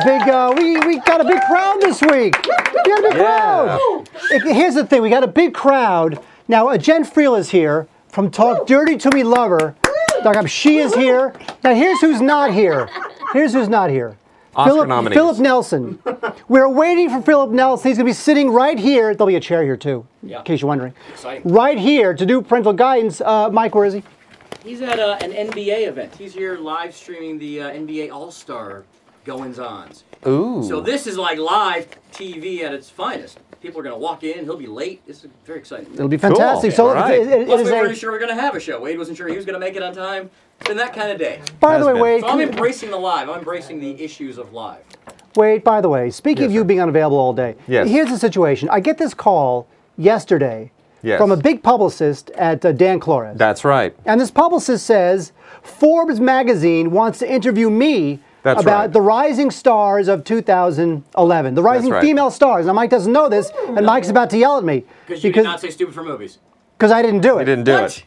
we got a big crowd this week. We got a big crowd. Here's the thing, we got a big crowd. Now, Jen Friel is here from Talk Dirty to Me Lover. She is here. Now, here's who's not here. Here's who's not here. Philip Nelson. We're waiting for Philip Nelson. He's going to be sitting right here. There'll be a chair here, too, in case you're wondering. Exciting. Right here to do parental guidance. Mike, where is he? He's at an NBA event. He's here live streaming the NBA All-Star goings-ons. Ooh. So this is like live TV at its finest. People are going to walk in. He'll be late. This is very exciting. It'll be fantastic. Cool. So right. Plus, we weren't sure we were going to have a show. Wade wasn't sure he was going to make it on time. It's been that kind of day. By the way, Wade... So I'm embracing the live. I'm embracing the issues of live. Wade, by the way, speaking of you being unavailable all day, here's the situation. I get this call yesterday from a big publicist at Dan Flores. That's right. And this publicist says, Forbes magazine wants to interview me about the rising stars of 2011. The rising female stars. Now, Mike doesn't know this, and Mike's about to yell at me. Because you did not say stupid for movies. Because I didn't do it. You didn't do it.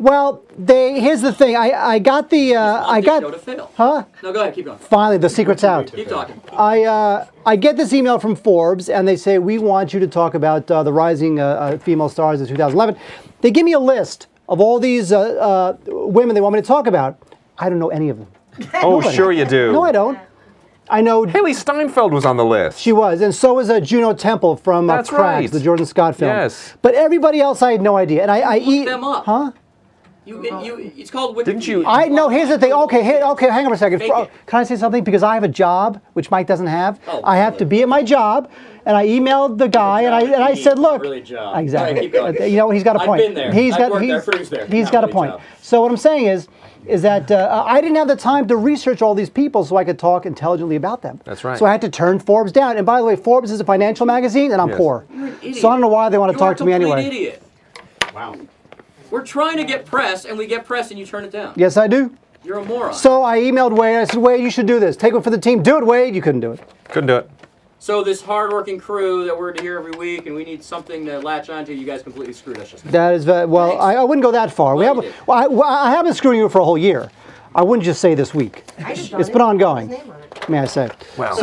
Well, here's the thing. I got the... I got... Show to fail. Huh? No, go ahead. Keep going. Finally, the secret's out. Keep talking. I get this email from Forbes, and they say, we want you to talk about the rising female stars of 2011. They give me a list of all these women they want me to talk about. I don't know any of them. Oh, sure you do. No, I don't. I know... Haley Steinfeld was on the list. She was, and so was Juno Temple from Cracks, the Jordan Scott film. Yes. But everybody else, I had no idea. And I Look them up. Huh? It's called Wikipedia. Didn't you? I know. Here's the thing. Okay, hang on a second. Can I say something? Because I have a job which Mike doesn't have. I have to be at my job, and I emailed the guy, and I said, look, really a job. Exactly. Right, you know what? He's got a point. I've been there. He's got a point. Job. So what I'm saying is that I didn't have the time to research all these people so I could talk intelligently about them. That's right. So I had to turn Forbes down. And by the way, Forbes is a financial magazine, and I'm poor. You're an idiot. So I don't know why they want to talk to me anyway. You're a complete idiot. Wow. We're trying to get press, and we get press, and you turn it down. Yes, I do. You're a moron. So I emailed Wade. I said, Wade, you should do this. Take one for the team. Do it, Wade. You couldn't do it. Couldn't do it. So this hard-working crew that we're here every week, and we need something to latch onto, you guys completely screwed us. That is, well, I wouldn't go that far. I have been screwing you for a whole year. I wouldn't just say this week. It's been ongoing, may I say. Wow.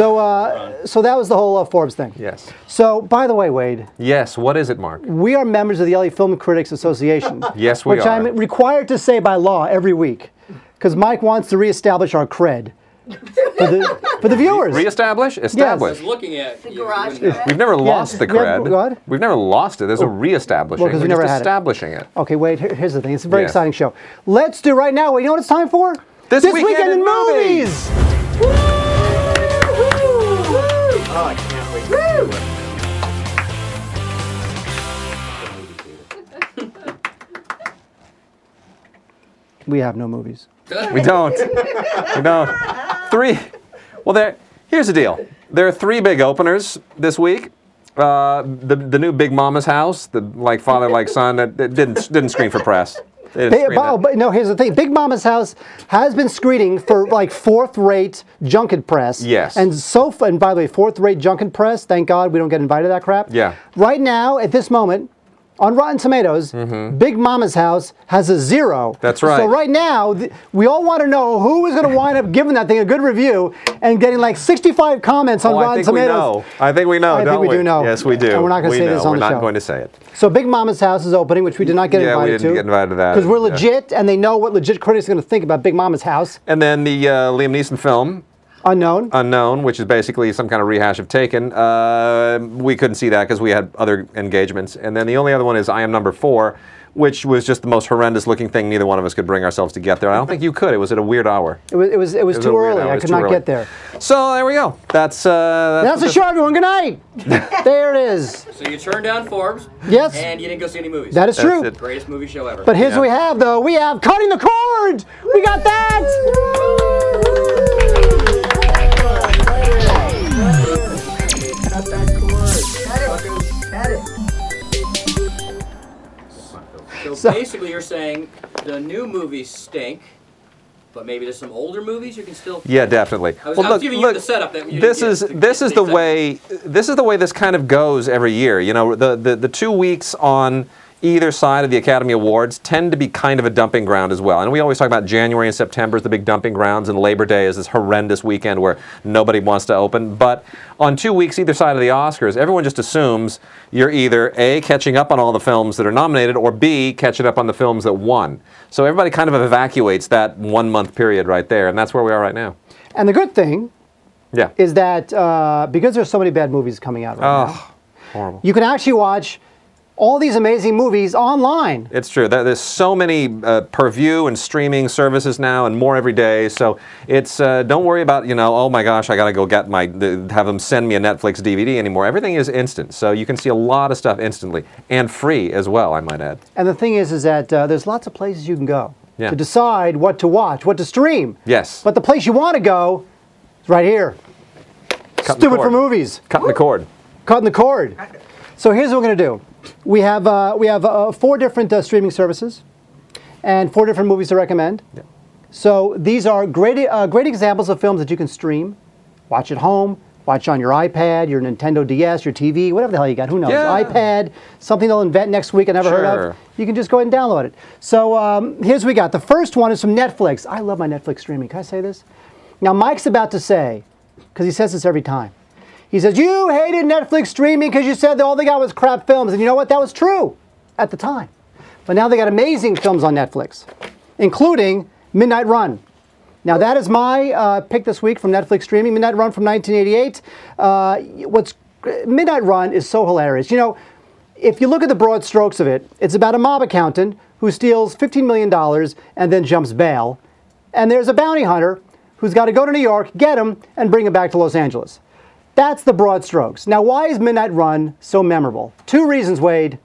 So that was the whole Forbes thing. Yes. So, by the way, Wade. Yes, what is it, Mark? We are members of the LA Film Critics Association. Yes, we are. Which I'm required to say by law every week, because Mike wants to reestablish our cred for the viewers. Reestablish? Establish. I was looking at the garage. We've never lost the cred. What? We've never lost it. There's a reestablishing. Well, 'cause we We're never just had it. establishing it. Okay, Wade, here's the thing. It's a very exciting show. Let's do right now. Wait, you know what it's time for? This weekend in movies! Woo! Oh, I can't wait to see We have no movies. We don't. We don't. Here's the deal. There are 3 big openers this week. The new Big Mama's House, the like father like son, that didn't screen for press. But no, here's the thing. Big Mama's House has been screening for like 4th-rate junket press. Yes. And by the way, 4th-rate junket press, thank God we don't get invited to that crap. Yeah. Right now, at this moment, on Rotten Tomatoes, Big Mama's House has a 0. That's right. So right now, we all want to know who is going to wind up giving that thing a good review and getting like 65 comments on Rotten Tomatoes. I think we know, don't we? I think we do know. Yes, we do. And we're not going to say this on the show. We're not going to say it. So Big Mama's House is opening, which we did not get invited to. Yeah, we didn't get invited to that. Because we're legit, and they know what legit critics are going to think about Big Mama's House. And then the Liam Neeson film, Unknown, which is basically some kind of rehash of Taken. We couldn't see that because we had other engagements. And then the only other one is I Am Number 4, which was just the most horrendous looking thing. Neither one of us could bring ourselves to get there. I don't think you could. It was at a weird hour. It was too early. I could not get there. So there we go. That's the show, everyone. Good night. There it is. So you turned down Forbes. Yes. And you didn't go see any movies. That is true. It. Greatest movie show ever. But here's what we have, though. We have Cutting the Cord. We got that. So basically you're saying the new movies stink, but maybe there's some older movies you can still... Yeah, definitely. I was giving you the setup that you this is the way this kind of goes every year. You know, the 2 weeks on either side of the Academy Awards tend to be kind of a dumping ground as well. And we always talk about January and September as the big dumping grounds, and Labor Day is this horrendous weekend where nobody wants to open. But on 2 weeks either side of the Oscars, everyone just assumes you're either A, catching up on all the films that are nominated, or B, catching up on the films that won. So everybody kind of evacuates that 1 month period right there, and that's where we are right now. And the good thing Yeah. is that because there's so many bad movies coming out right now, Horrible. you can actually watch all these amazing movies online. It's true. There's so many per-view and streaming services now, and more every day. So it's don't worry about, oh my gosh, I got to go get have them send me a Netflix DVD anymore. Everything is instant, so you can see a lot of stuff instantly and free as well, I might add. And the thing is that there's lots of places you can go Yeah. to decide what to watch, what to stream. Yes. But the place you want to go is right here. Cutting the Stupid for cord. movies. Cutting the cord. Cutting the cord. So here's what we're going to do. We have 4 different streaming services and 4 different movies to recommend. Yeah. So these are great examples of films that you can stream, watch at home, watch on your iPad, your Nintendo DS, your TV, whatever the hell you got, who knows? Yeah. iPad, something they'll invent next week I never heard Sure. of. You can just go ahead and download it. So here's what we got. The first one is from Netflix. I love my Netflix streaming. Can I say this? Now Mike's about to say, because he says this every time, he says, you hated Netflix streaming because you said that all they got was crap films. And you know what? That was true at the time. But now they got amazing films on Netflix, including Midnight Run. Now that is my pick this week from Netflix streaming, Midnight Run from 1988. Midnight Run is so hilarious. If you look at the broad strokes of it, it's about a mob accountant who steals $15 million and then jumps bail. And there's a bounty hunter who's got to go to New York, get him, and bring him back to Los Angeles. That's the broad strokes. Now, why is Midnight Run so memorable? 2 reasons, Wade.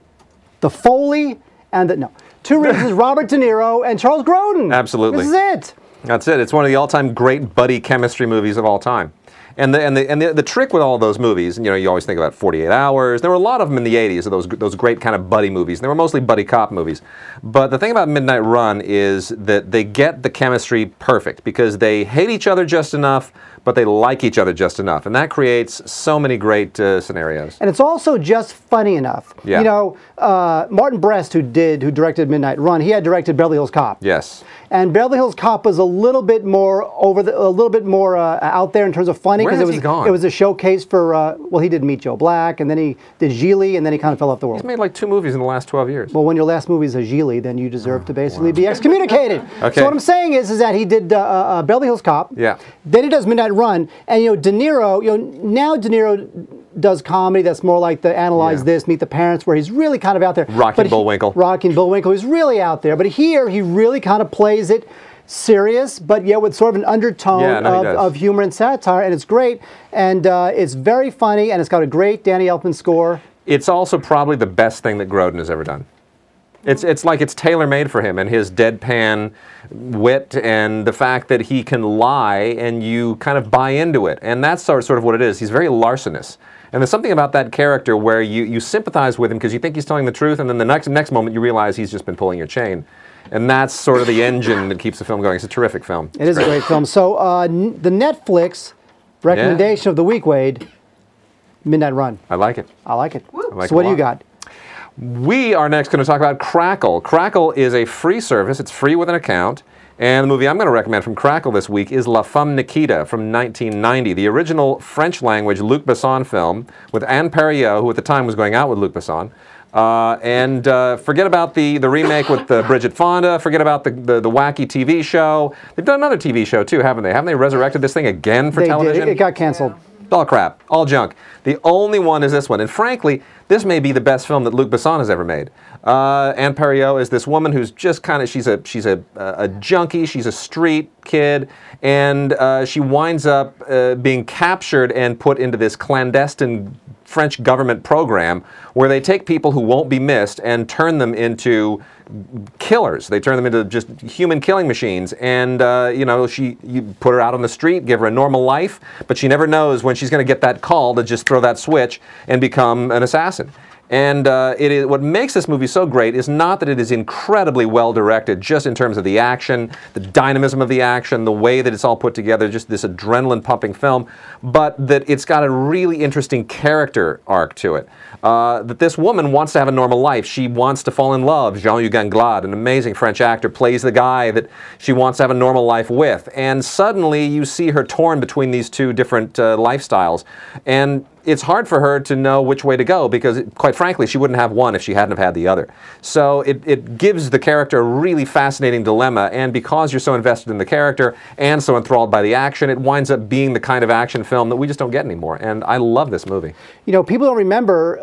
The Foley and the... No. 2 reasons, Robert De Niro and Charles Grodin. Absolutely. This is it. That's it. It's one of the all-time great buddy chemistry movies of all time. And the trick with all those movies, you always think about 48 Hours. There were a lot of them in the 80s, of those great kind of buddy movies. And they were mostly buddy cop movies. But the thing about Midnight Run is that they get the chemistry perfect because they hate each other just enough, but they like each other just enough. And that creates so many great scenarios. And it's also just funny enough. Yeah. Martin Brest, who directed Midnight Run, he had directed Beverly Hills Cop. Yes. And Beverly Hills Cop was a little bit more out there in terms of funny Where because has he gone? it was a showcase for he did Meet Joe Black, and then he did Gigli, and then he kind of fell off the world. He's made like 2 movies in the last 12 years. Well, when your last movie is a Gigli, then you deserve to basically be excommunicated. Okay. So what I'm saying is that he did Beverly Hills Cop. Yeah. Then he does Midnight Run, and De Niro. Now De Niro does comedy that's more like the Analyze This, Meet the Parents, where he's really kind of out there. Rocky and Bullwinkle. Rocky and Bullwinkle. He's really out there, but here he really kind of plays it serious, but yet with sort of an undertone of humor and satire, and it's great, and it's very funny, and it's got a great Danny Elfman score. It's also probably the best thing that Grodin has ever done. It's like it's tailor-made for him, and his deadpan wit and the fact that he can lie and you kind of buy into it. And that's sort of what it is. He's very larcenous. And there's something about that character where you sympathize with him because you think he's telling the truth, and then the next moment you realize he's just been pulling your chain. And that's sort of the engine that keeps the film going. It's a terrific film. It is a great film. So the Netflix recommendation of the week, Wade, Midnight Run. I like it. I like it. I like so what do you got? We are next going to talk about Crackle. Crackle is a free service. It's free with an account. And the movie I'm going to recommend from Crackle this week is La Femme Nikita from 1990, the original French-language Luc Besson film with Anne Perriot, who at the time was going out with Luc Besson. Forget about the remake with Bridget Fonda. Forget about the wacky TV show. They've done another TV show too, haven't they? Haven't they resurrected this thing again for television? It got canceled. All crap, all junk. The only one is this one, and frankly, this may be the best film that Luc Besson has ever made. Anne Perriot is this woman who's just kind of she's a junkie. She's a street kid, and she winds up being captured and put into this clandestine French government program where they take people who won't be missed and turn them into killers. They turn them into just human killing machines, and you put her out on the street, give her a normal life, but she never knows when she's going to get that call to just throw that switch and become an assassin. And what makes this movie so great is not that it is incredibly well directed, just in terms of the action, the dynamism of the action, the way that it's all put together, just this adrenaline-pumping film, but that it's got a really interesting character arc to it. That this woman wants to have a normal life. She wants to fall in love. Jean-Hugues Anglade, an amazing French actor, plays the guy that she wants to have a normal life with. And suddenly you see her torn between these two different lifestyles. And it's hard for her to know which way to go because, quite frankly, she wouldn't have one if she hadn't have had the other. So it gives the character a really fascinating dilemma, and because you're so invested in the character and so enthralled by the action, it winds up being the kind of action film that we just don't get anymore, and I love this movie. You know, people don't remember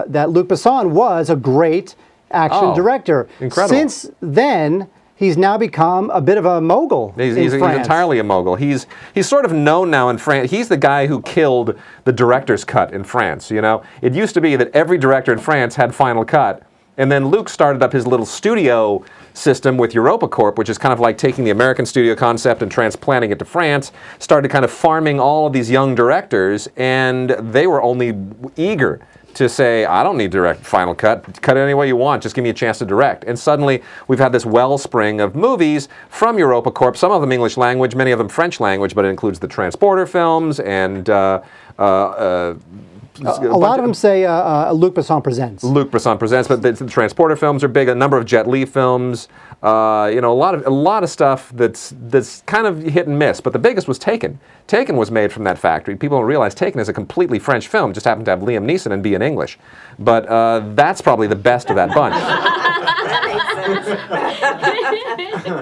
that Luc Besson was a great action director. Incredible. Since then, he's now become a bit of a mogul He's entirely a mogul. He's sort of known now in France. He's the guy who killed the director's cut in France, you know? It used to be that every director in France had Final Cut, and then Luc started up his little studio system with EuropaCorp, which is kind of like taking the American studio concept and transplanting it to France, started kind of farming all of these young directors, and they were only eager to say, I don't need direct Final Cut. Cut it any way you want. Just give me a chance to direct. And suddenly, we've had this wellspring of movies from EuropaCorp, some of them English language, many of them French language, but it includes the Transporter films and a lot of them say Luc Besson Presents. Luc Besson Presents, but the Transporter films are big. A number of Jet Li films. You know, a lot of stuff that's kind of hit and miss. But the biggest was Taken. Taken was made from that factory. People don't realize Taken is a completely French film. It just happened to have Liam Neeson and be in English. But that's probably the best of that bunch.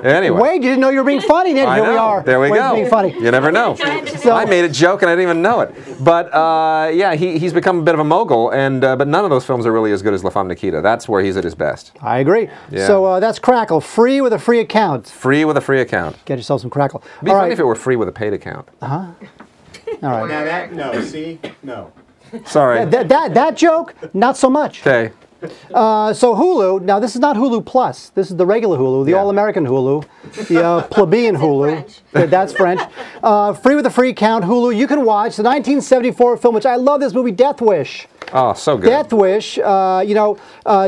Anyway. Wade, you didn't know you were being funny, then here we are. There we Wade's go. being funny. You never know. So, I made a joke and I didn't even know it. But yeah, he's become a bit of a mogul, and but none of those films are really as good as La Femme Nikita. That's where he's at his best. I agree. Yeah. So that's Crackle. Free with a free account. Free with a free account. Get yourself some Crackle. It'd be funny if it were free with a paid account. All right. Now that, no, see? No. Sorry. That joke, not so much. Okay. So Hulu, now this is not Hulu Plus. This is the regular Hulu, the all-American Hulu, the plebeian Hulu. That's French. Free with a free account, Hulu. You can watch the 1974 film, which I love this movie, Death Wish. Oh, so good. Death Wish, you know,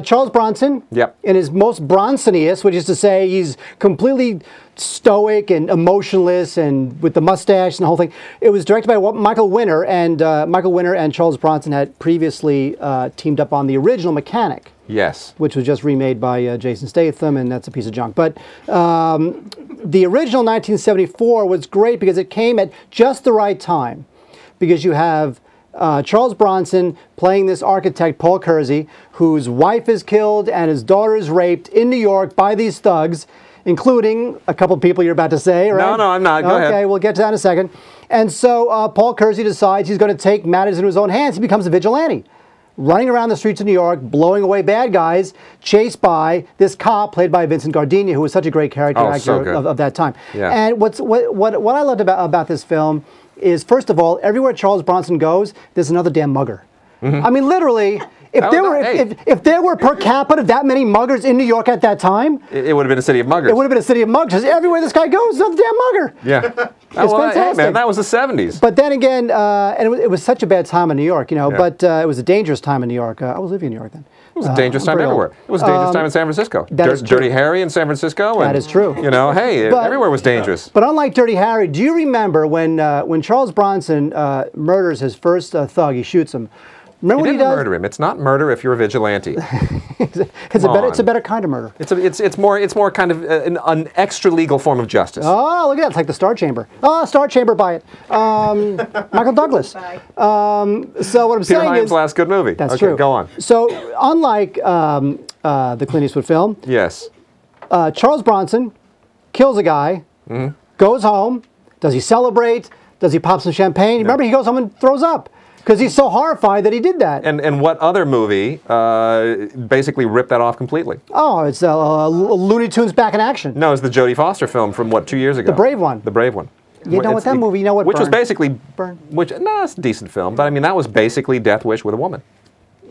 Charles Bronson, Yep. in his most Bronsoniest, which is to say he's completely stoic and emotionless and with the mustache and the whole thing. It was directed by Michael Winner, and Charles Bronson had previously teamed up on the original Mechanic. Yes. Which was just remade by Jason Statham, and that's a piece of junk. But the original 1974 was great because it came at just the right time, because you have Charles Bronson playing this architect, Paul Kersey, whose wife is killed and his daughter is raped in New York by these thugs, including a couple people you're about to say, right? No, I'm not. Go ahead. Okay, we'll get to that in a second. And so Paul Kersey decides he's going to take matters into his own hands. He becomes a vigilante, running around the streets of New York, blowing away bad guys, chased by this cop played by Vincent Gardenia, who was such a great character actor of that time. Yeah. And what I loved about this film is, first of all, everywhere Charles Bronson goes, there's another damn mugger. I mean, literally, if there were per capita that many muggers in New York at that time, it would have been a city of muggers. It would have been a city of muggers. Everywhere this guy goes, there's another damn mugger. Yeah. It's fantastic. Hey, man, that was the 70s. But then again, and it was such a bad time in New York, you know, but it was a dangerous time in New York. I was living in New York then. It was a dangerous time everywhere. It was a dangerous time in San Francisco. Dirty Harry in San Francisco. That is true. You know, hey, everywhere was dangerous. But unlike Dirty Harry, do you remember when Charles Bronson murders his first thug, he shoots him? Remember he what he does? Murder him. It's not murder if you're a vigilante. It's a better kind of murder. It's more kind of an extra legal form of justice. Oh, look at that! It's like the Star Chamber. Oh, Star Chamber, buy it. Michael Douglas. So what I'm Peter saying Hyams' is, last good movie. That's okay, true. Go on. So unlike the Clint Eastwood film, yes, Charles Bronson kills a guy, goes home. Does he celebrate? Does he pop some champagne? No. Remember, he goes home and throws up. Because he's so horrified that he did that. And what other movie basically ripped that off completely? Oh, it's Looney Tunes Back in Action. No, it's the Jodie Foster film from, 2 years ago? The Brave One. The Brave One. You know what that movie, you know what, Which was Burn. basically... Burn. No, it's a decent film, but I mean, that was basically Death Wish with a woman.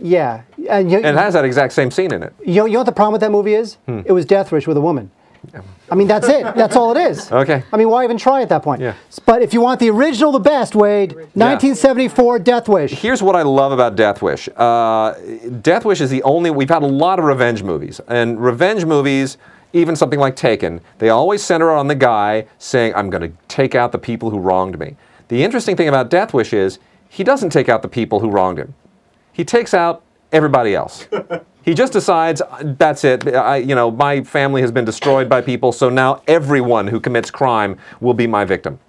Yeah. And it has that exact same scene in it. You know what the problem with that movie is? It was Death Wish with a woman. I mean, that's it. That's all it is. Okay. I mean, why even try at that point? Yeah. But if you want the original, the best, Wade, 1974 Death Wish. Here's what I love about Death Wish. Death Wish is the only, we've had a lot of revenge movies. And revenge movies, even something like Taken, they always center on the guy saying, I'm going to take out the people who wronged me. The interesting thing about Death Wish is, he doesn't take out the people who wronged him. He takes out everybody else. He just decides, that's it, my family has been destroyed by people, so now everyone who commits crime will be my victim.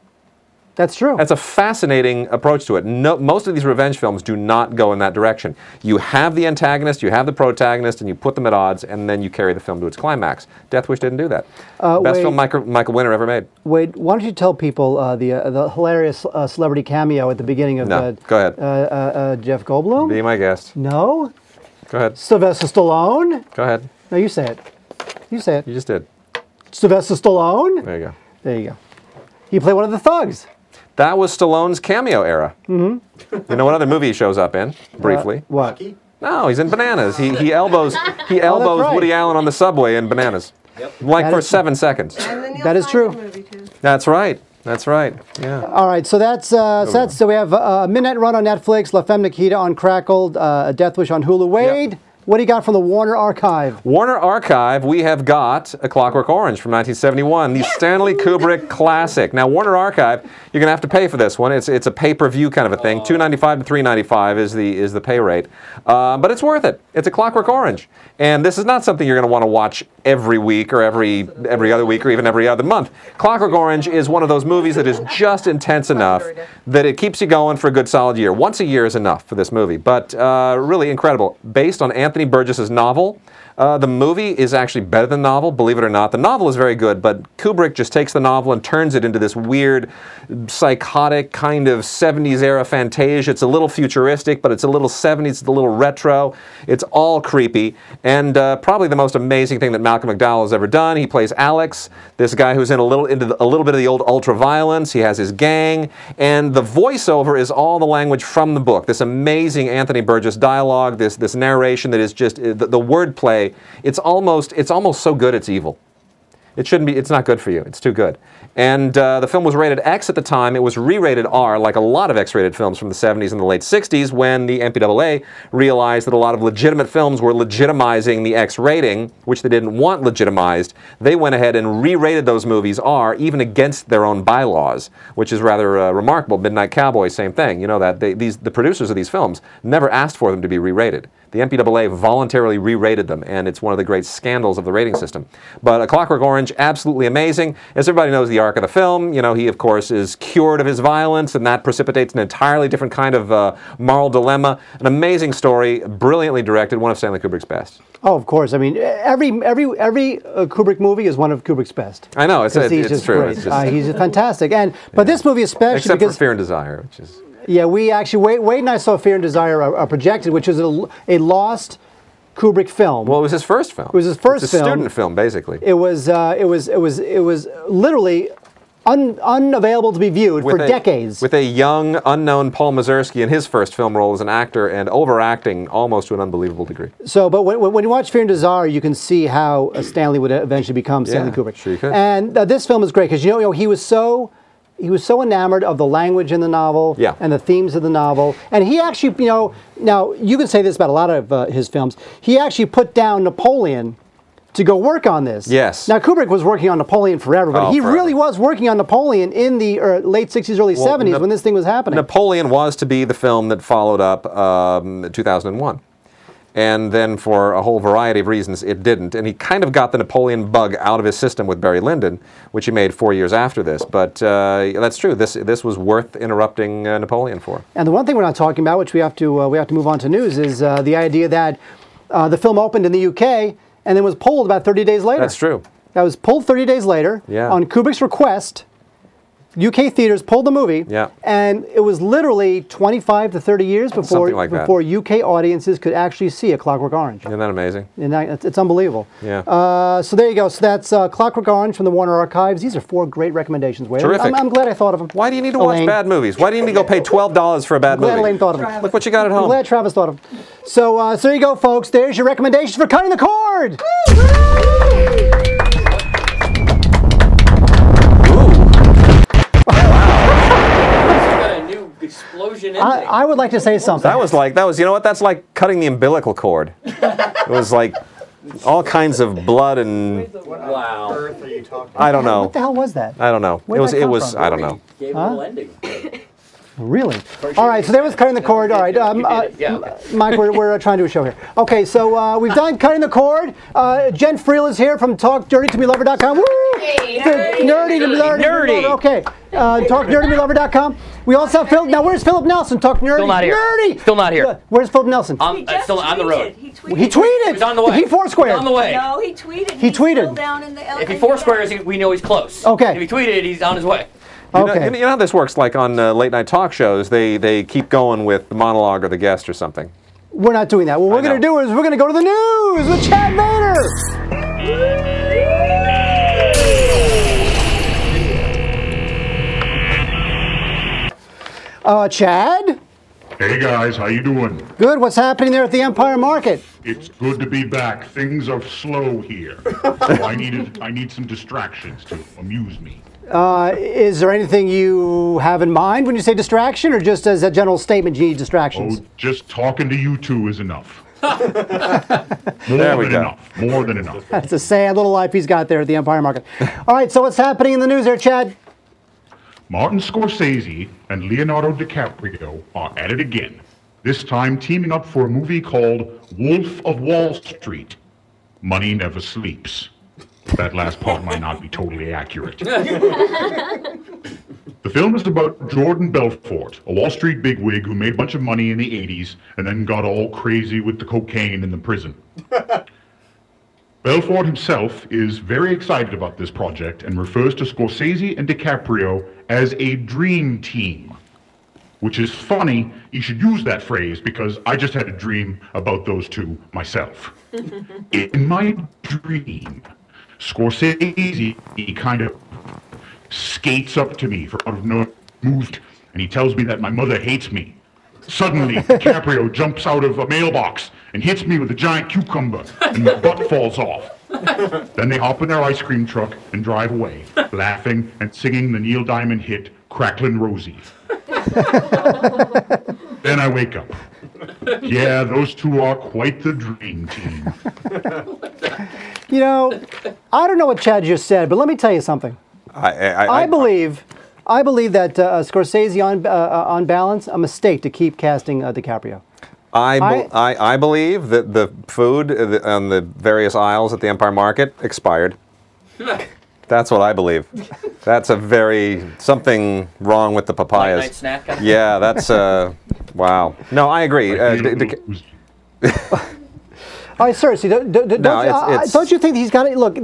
That's true. That's a fascinating approach to it. No, most of these revenge films do not go in that direction. You have the antagonist, you have the protagonist, and you put them at odds, and then you carry the film to its climax. Death Wish didn't do that. Best film Michael Winner ever made. Wade, why don't you tell people the hilarious celebrity cameo at the beginning of go ahead. Jeff Goldblum? Be my guest. No? Go ahead. Sylvester Stallone? Go ahead. No, you say it. You say it. You just did. Sylvester Stallone? There you go. There you go. He played one of the thugs. That was Stallone's cameo era. Mm-hmm. You know what other movie he shows up in, briefly? What? Rocky? No, he's in Bananas. He elbows right. Woody Allen on the subway in Bananas. Yep. Like That for is- 7 seconds. And the Neil That is true. Simon movie, too. That's right. That's right. Yeah. All right, so so we have a Midnight Run on Netflix, La Femme Nikita on Crackled, a Death Wish on Hulu. Wade, what do you got from the Warner Archive? Warner Archive, we have got A Clockwork Orange from 1971, the Stanley Kubrick classic. Now, Warner Archive, you're going to have to pay for this one. It's a pay-per-view kind of a thing. $2.95 to $3.95 is the pay rate. But it's worth it. It's A Clockwork Orange. And this is not something you're going to want to watch every week or every other week or even every other month. Clockwork Orange is one of those movies that is just intense enough that it keeps you going for a good solid year. Once a year is enough for this movie, but really incredible. Based on Anthony Burgess's novel. The movie is actually better than the novel, believe it or not. The novel is very good, but Kubrick just takes the novel and turns it into this weird, psychotic kind of 70s era fantasia. It's a little futuristic, but it's a little 70s, it's a little retro. It's all creepy, and probably the most amazing thing that Malcolm McDowell has ever done. He plays Alex, this guy who's in a little bit of the old ultra-violence. He has his gang, and the voiceover is all the language from the book. This amazing Anthony Burgess dialogue, this narration that is just the wordplay. It's almost so good it's evil. It shouldn't be. It's not good for you. It's too good. And the film was rated X at the time. It was re-rated R, like a lot of X-rated films from the 70s and the late 60s, when the MPAA realized that a lot of legitimate films were legitimizing the X rating, which they didn't want legitimized. They went ahead and re-rated those movies R, even against their own bylaws, which is rather remarkable. Midnight Cowboy, same thing. You know that the producers of these films never asked for them to be re-rated. The MPAA voluntarily re-rated them, and it's one of the great scandals of the rating system. But A Clockwork Orange, absolutely amazing. As everybody knows the arc of the film, he, of course, is cured of his violence, and that precipitates an entirely different kind of moral dilemma. An amazing story, brilliantly directed, one of Stanley Kubrick's best. Oh, of course. I mean, every Kubrick movie is one of Kubrick's best. I know, it's just true. Great. He's fantastic. But this movie especially Except because for Fear and Desire, which is... Yeah, we actually, Wade and I saw Fear and Desire projected, which is a lost Kubrick film. Well, it was his first film. It was his first it's a film. student film, basically. It was literally unavailable to be viewed for decades. With a young, unknown Paul Mazursky in his first film role as an actor and overacting almost to an unbelievable degree. So, but when you watch Fear and Desire, you can see how Stanley would eventually become Stanley Kubrick. Sure you could. And this film is great because he was so enamored of the language in the novel and the themes of the novel. And he actually, now you can say this about a lot of his films, he actually put down Napoleon to go work on this. Yes. Now, Kubrick was working on Napoleon forever, but he really was working on Napoleon in the late 60s, early 70s when this thing was happening. Napoleon was to be the film that followed up 2001. And then for a whole variety of reasons, it didn't. And he kind of got the Napoleon bug out of his system with Barry Lyndon, which he made 4 years after this. But that's true. This was worth interrupting Napoleon for. And the one thing we're not talking about, which we have to move on to news, is the idea that the film opened in the UK and then was pulled about 30 days later. That's true. That was pulled 30 days later on Kubrick's request. UK theaters pulled the movie, and it was literally 25 to 30 years before UK audiences could actually see A Clockwork Orange. Isn't that amazing? And it's unbelievable. Yeah. So there you go. So that's Clockwork Orange from the Warner Archives. These are 4 great recommendations, Wade. Terrific. I'm glad I thought of them. Why do you need to watch bad movies? Why do you need to go pay $12 for a bad movie? I'm glad Elaine thought of them. Look what you got at home. I'm glad Travis thought of them. So there you go, folks. There's your recommendations for Cutting the Cord. I would like to say something. That was, you know what? That's like cutting the umbilical cord. It was like all kinds of blood and Wow. Earth are you talking I don't know. What the hell was that? I don't know. Where'd that come from? I don't know. Gave a little ending. Really? All right, so there was cutting the cord. All right, Mike, we're trying to do a show here. Okay, so we've done cutting the cord. Jen Friel is here from TalkDirtyToMeLover.com. Woo! Nerdy. Okay, TalkDirtyToMeLover.com. We also have Phil. Now, where's Philip Nelson? Talk nerdy. Still not here. Nerdy. Still not here. Where's Philip Nelson? Still on the road. He tweeted. He's on the way. He Foursquare. He's on the way. No, he tweeted. He tweeted. Still down in the If he Foursquares, we know he's close. Okay. If he tweeted, he's on his way. Okay. You know how this works? Like on late night talk shows, they keep going with the monologue or the guest or something. We're not doing that. What we're going to do is we're going to go to the news with Chad Vader. Chad? Hey guys, how you doing? Good. What's happening there at the Empire Market? It's good to be back. Things are slow here. So I need some distractions to amuse me. Is there anything you have in mind when you say distraction, or just as a general statement you need distractions? Oh, just talking to you two is enough. There we go. More than enough. That's a sad little life he's got there at the Empire Market. All right, so what's happening in the news there, Chad? Martin Scorsese and Leonardo DiCaprio are at it again. This time teaming up for a movie called Wolf of Wall Street. Money Never Sleeps. That last part might not be totally accurate. The film is about Jordan Belfort, a Wall Street bigwig who made a bunch of money in the 80s and then got all crazy with the cocaine in the prison. Belfort himself is very excited about this project and refers to Scorsese and DiCaprio as a dream team. Which is funny, you should use that phrase because I just had a dream about those two myself. In my dream, Scorsese, he kind of skates up to me from out of nowhere, moved, and he tells me that my mother hates me. Suddenly, DiCaprio jumps out of a mailbox and hits me with a giant cucumber, and my butt falls off. Then they hop in their ice cream truck and drive away, laughing and singing the Neil Diamond hit, Cracklin' Rosie. Then I wake up. Yeah, those two are quite the dream team. You know, I don't know what Chad just said, but let me tell you something. I believe that Scorsese, on balance, a mistake to keep casting DiCaprio. I believe that the food on the various aisles at the Empire Market expired. That's what I believe. That's something wrong with the papayas. Late night snack kind of Yeah, that's wow. No, I agree. All right, seriously, don't you think he's got it? Look,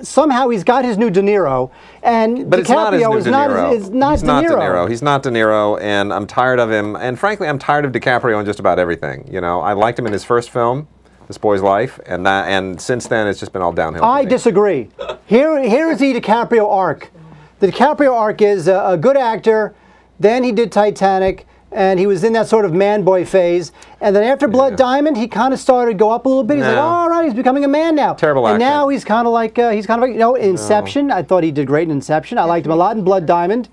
somehow he's got his new De Niro, and but it's not his DiCaprio new is De Niro. He's not He's De not Niro. De Niro. He's not De Niro, and I'm tired of him. And frankly, I'm tired of DiCaprio in just about everything. You know, I liked him in his first film, This Boy's Life, and since then it's just been all downhill. I disagree. Here is the DiCaprio arc. The DiCaprio arc is a good actor. Then he did Titanic, and he was in that sort of man boy phase. And then after Blood Diamond, he kind of started to go up a little bit. He's like, oh, all right, he's becoming a man now. Terrible and actor. now he's kind of like Inception. I thought he did great in Inception. I liked him a lot in Blood Diamond.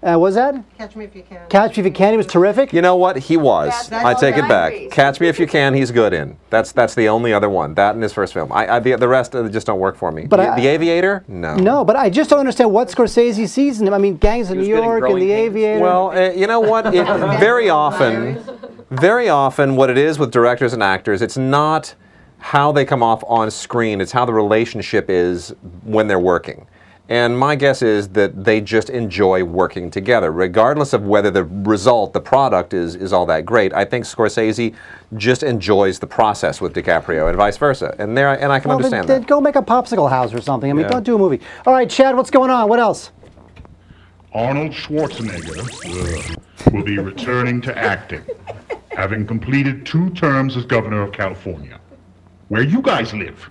What was that? Catch Me If You Can. Catch Me If You Can. He was terrific. You know what? He was. That's I take it back. Diaries. Catch Me If You Can. He's good in. That's the only other one. That and his first film. The rest just don't work for me. But the Aviator? No. No, but I just don't understand what Scorsese sees in him. I mean, Gangs of New was good in York and Growing The Pains. Aviator. Well, you know what? Very often, what it is with directors and actors, it's not how they come off on screen. It's how the relationship is when they're working. And my guess is that they just enjoy working together, regardless of whether the result, the product, is all that great. I think Scorsese just enjoys the process with DiCaprio, and vice versa. And I can understand then that. go make a popsicle house or something. I mean, Yeah. don't do a movie. All right, Chad, what's going on? What else? Arnold Schwarzenegger will be returning to acting, having completed 2 terms as governor of California, where you guys live.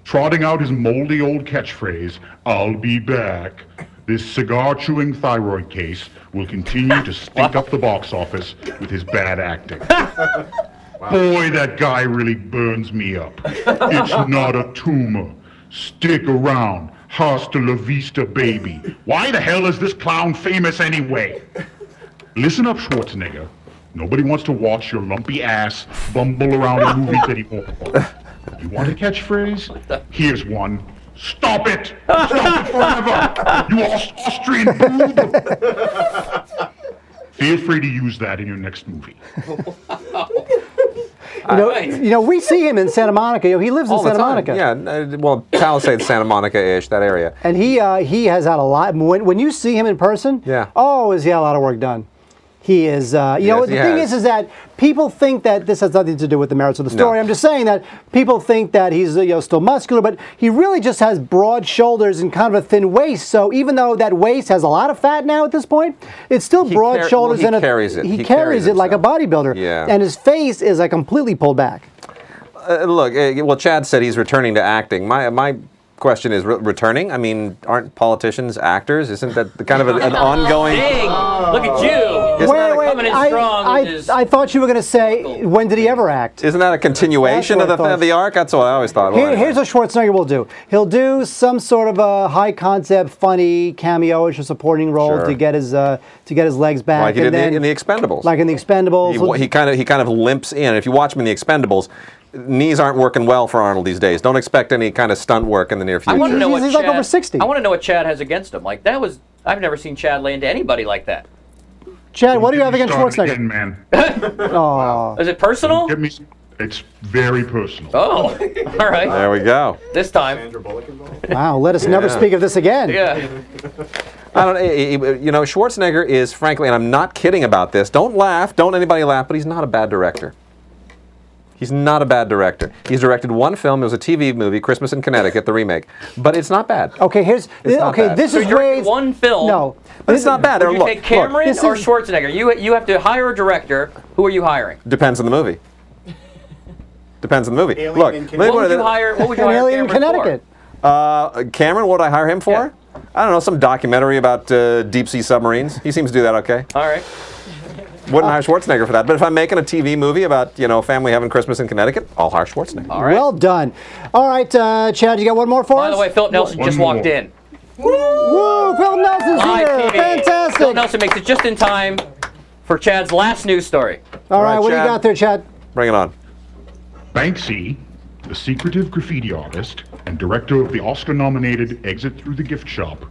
Trotting out his moldy old catchphrase, "I'll be back," this cigar-chewing thyroid case will continue to stink up the box office with his bad acting. Boy, that guy really burns me up. It's not a tumor. Stick around. Hasta la vista, baby. Why the hell is this clown famous anyway? Listen up, Schwarzenegger. Nobody wants to watch your lumpy ass bumble around in movies anymore. You want a catchphrase? Here's one. Stop it! Stop it forever! You Austrian boob! Feel free to use that in your next movie. You know, we see him in Santa Monica. You know, he lives in All the Santa time. Monica. Yeah, well, Palisades, Santa Monica-ish, that area. And he has had a lot. When you see him in person, Yeah. oh, has he had a lot of work done? He is, you know, Yes, the he thing has. is that people think that this has nothing to do with the merits of the story. No. I'm just saying that people think that he's, you know, still muscular, but he really just has broad shoulders and kind of a thin waist. So even though that waist has a lot of fat now at this point, it's still broad shoulders well, he and carries it. He He carries carries it like a himself. bodybuilder. Yeah. And his face is like completely pulled back. Look, well, Chad said he's returning to acting. My question is, returning? I mean, aren't politicians actors? Isn't that the kind of an ongoing... Dang! Look at you! Isn't that a- coming in strong with his- I thought you were going to say, when did he ever act? Isn't that a continuation That's of what I the arc? That's what I always thought. Well, Here's what Schwarzenegger will do. He'll do some sort of a high concept, funny cameo-ish or supporting role Sure. to get his legs back. like he and did then, in the Expendables. Like in the Expendables. he kind of limps in. If you watch him in the Expendables, knees aren't working well for Arnold these days. Don't expect any kind of stunt work in the near future. I want to know what He's Chad, like over 60. I want to know what Chad has against him. Like that was, I've never seen Chad lay into anybody like that. Chad, what do you have Get me against started Schwarzenegger? again, man. Aw. Is it personal? Get me. It's very personal. Oh, all right. There we go. This time. Sandra Bullock involved? Wow, let us never speak of this again. Yeah. I don't. You know, Schwarzenegger is, frankly, and I'm not kidding about this. Don't laugh. Don't anybody laugh. But he's not a bad director. He's not a bad director. He's directed one film. It was a TV movie, Christmas in Connecticut, the remake. But it's not bad. Okay, It's not bad. this So is you're way one film. No, But it's not bad. Would you Look, take Cameron this or is- Schwarzenegger? You have to hire a director. Who are you hiring? depends on the movie. Depends on the movie. Alien Look, in let me What put would it- you hire? What would you An hire Alien in Cameron Connecticut. Cameron, what would I hire him for? Yeah. I don't know, some documentary about deep sea submarines. He seems to do that okay. For? All right. Wouldn't hire Schwarzenegger for that. But if I'm making a TV movie about, you know, family having Christmas in Connecticut, I'll hire Schwarzenegger. All right. Well done. All right, Chad, you got one more for By us? the way, Philip Nelson One just more. walked in. Woo! Philip Nelson's Live here. TV. Fantastic. Philip Nelson makes it just in time for Chad's last news story. All right, All right, what do you Chad. got there, Chad? Bring it on. Banksy, the secretive graffiti artist and director of the Oscar-nominated Exit Through the Gift Shop,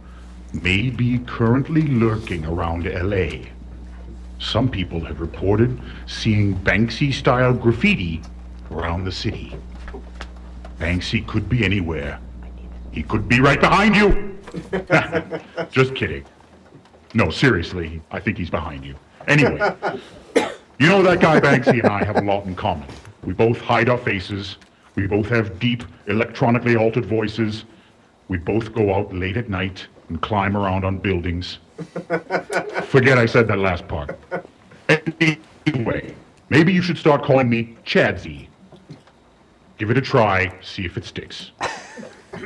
may be currently lurking around LA. Some people have reported seeing Banksy-style graffiti around the city. Banksy could be anywhere. He could be right behind you. Just kidding. No, seriously, I think he's behind you. Anyway, you know that guy Banksy and I have a lot in common. We both hide our faces. We both have deep, electronically altered voices. We both go out late at night and climb around on buildings. Forget I said that last part. Anyway, maybe you should start calling me Chadsy. Give it a try, see if it sticks.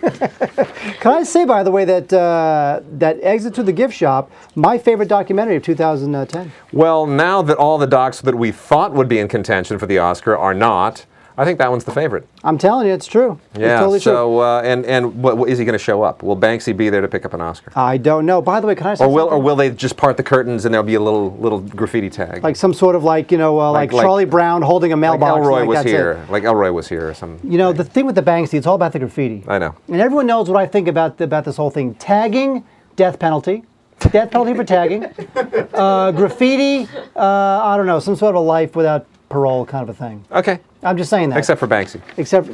Can I say, by the way, that that Exit to the Gift Shop, my favorite documentary of 2010. Well, now that all the docs that we thought would be in contention for the Oscar are not, I think that one's the favorite. I'm telling you, it's true. Yeah, it's totally true. so, what, is he going to show up? Will Banksy be there to pick up an Oscar? I don't know. By the way, can I say Or something? will they just part the curtains and there'll be a little graffiti tag? Like some sort of like, you know, like Charlie Brown holding a like mailbox. Elroy was that's here. it. Like Elroy was here or something. You know, the thing with the Banksy, it's all about the graffiti. I know. And everyone knows what I think about this whole thing. Tagging, death penalty. Death penalty for tagging. Graffiti, I don't know, some sort of a life without parole kind of a thing. Okay. I'm just saying that. Except for Banksy.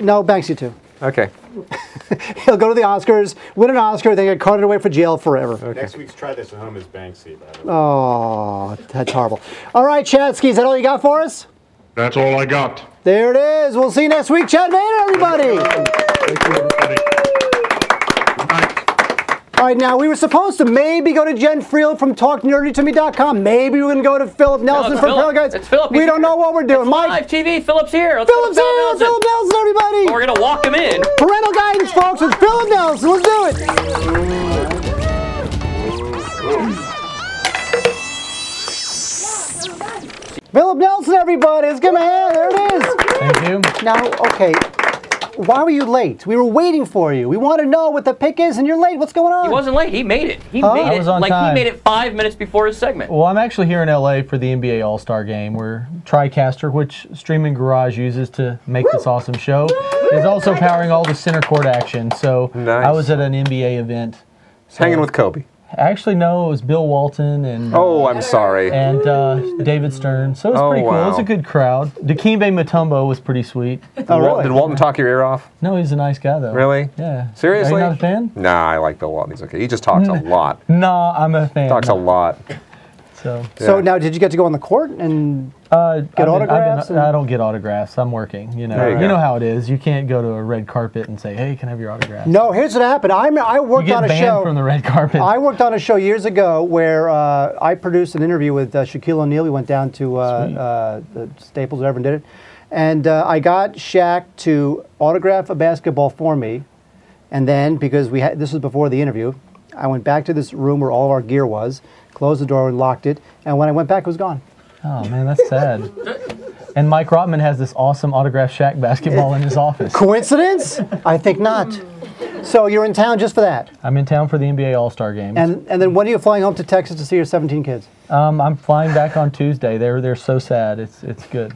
No, Banksy too. Okay. He'll go to the Oscars, win an Oscar, then get carted away for jail forever. Next week's Try This at Home is Banksy, by the way. Oh, that's horrible. All right, Chadsky, is that all you got for us? That's all I got. There it is. We'll see you next week. Chad Vader, everybody. Thank you, everybody. Good night. All right, now we were supposed to maybe go to Jen Friel from TalkNerdyToMe.com. Maybe we're going to go to Philip Nelson it's from Philip. Pearl Guys. It's Philip. We He's don't here. know what we're doing. It's Mike, live TV. Philip's here. Let's Philip's go to here. Philip Nelson, everybody. We're gonna walk him in. Parental guidance, folks, with Philip Nelson. Let's do it. Philip Nelson, everybody. Let's give him a hand. There it is. Thank you. Now, okay, why were you late? We were waiting for you. We want to know what the pick is, and you're late. What's going on? He wasn't late. He made it. He Huh? made I it was on like time. he made it 5 minutes before his segment. Well, I'm actually here in LA for the NBA All-Star Game, where TriCaster, which Streaming Garage uses to make this awesome show, is also powering all the center court action. So Nice. I was at an NBA event. So, Hanging with Kobe. Actually, no, it was Bill Walton and Oh, I'm sorry. and David Stern. So it was Oh, pretty cool. It was wow. a good crowd. Dikembe Mutombo was pretty sweet. Oh, really? Did Walton talk your ear off? No, he's a nice guy though. Really? Yeah. Seriously? Are you not a fan? Nah, I like Bill Walton. He's okay. He just talks a lot. No, I'm a fan. Talks a lot. So. So Yeah. now, did you get to go on the court and get autographs? I don't get autographs. I'm working. You know. There you go. You know how it is. You can't go to a red carpet and say, "Hey, can I have your autograph?" No, here's what happened. I You worked get on a banned show. from the red carpet. I worked on a show years ago where I produced an interview with Shaquille O'Neal. We went down to the Staples, whatever, and did it. And I got Shaq to autograph a basketball for me. And then, because this was before the interview, I went back to this room where all of our gear was, closed the door and locked it. And when I went back, it was gone. Oh man, that's sad. And Mike Rotman has this awesome autographed Shaq basketball in his office. Coincidence? I think not. So you're in town just for that. I'm in town for the NBA All-Star Game. And then when are you flying home to Texas to see your 17 kids? I'm flying back on Tuesday. They're so sad. It's good.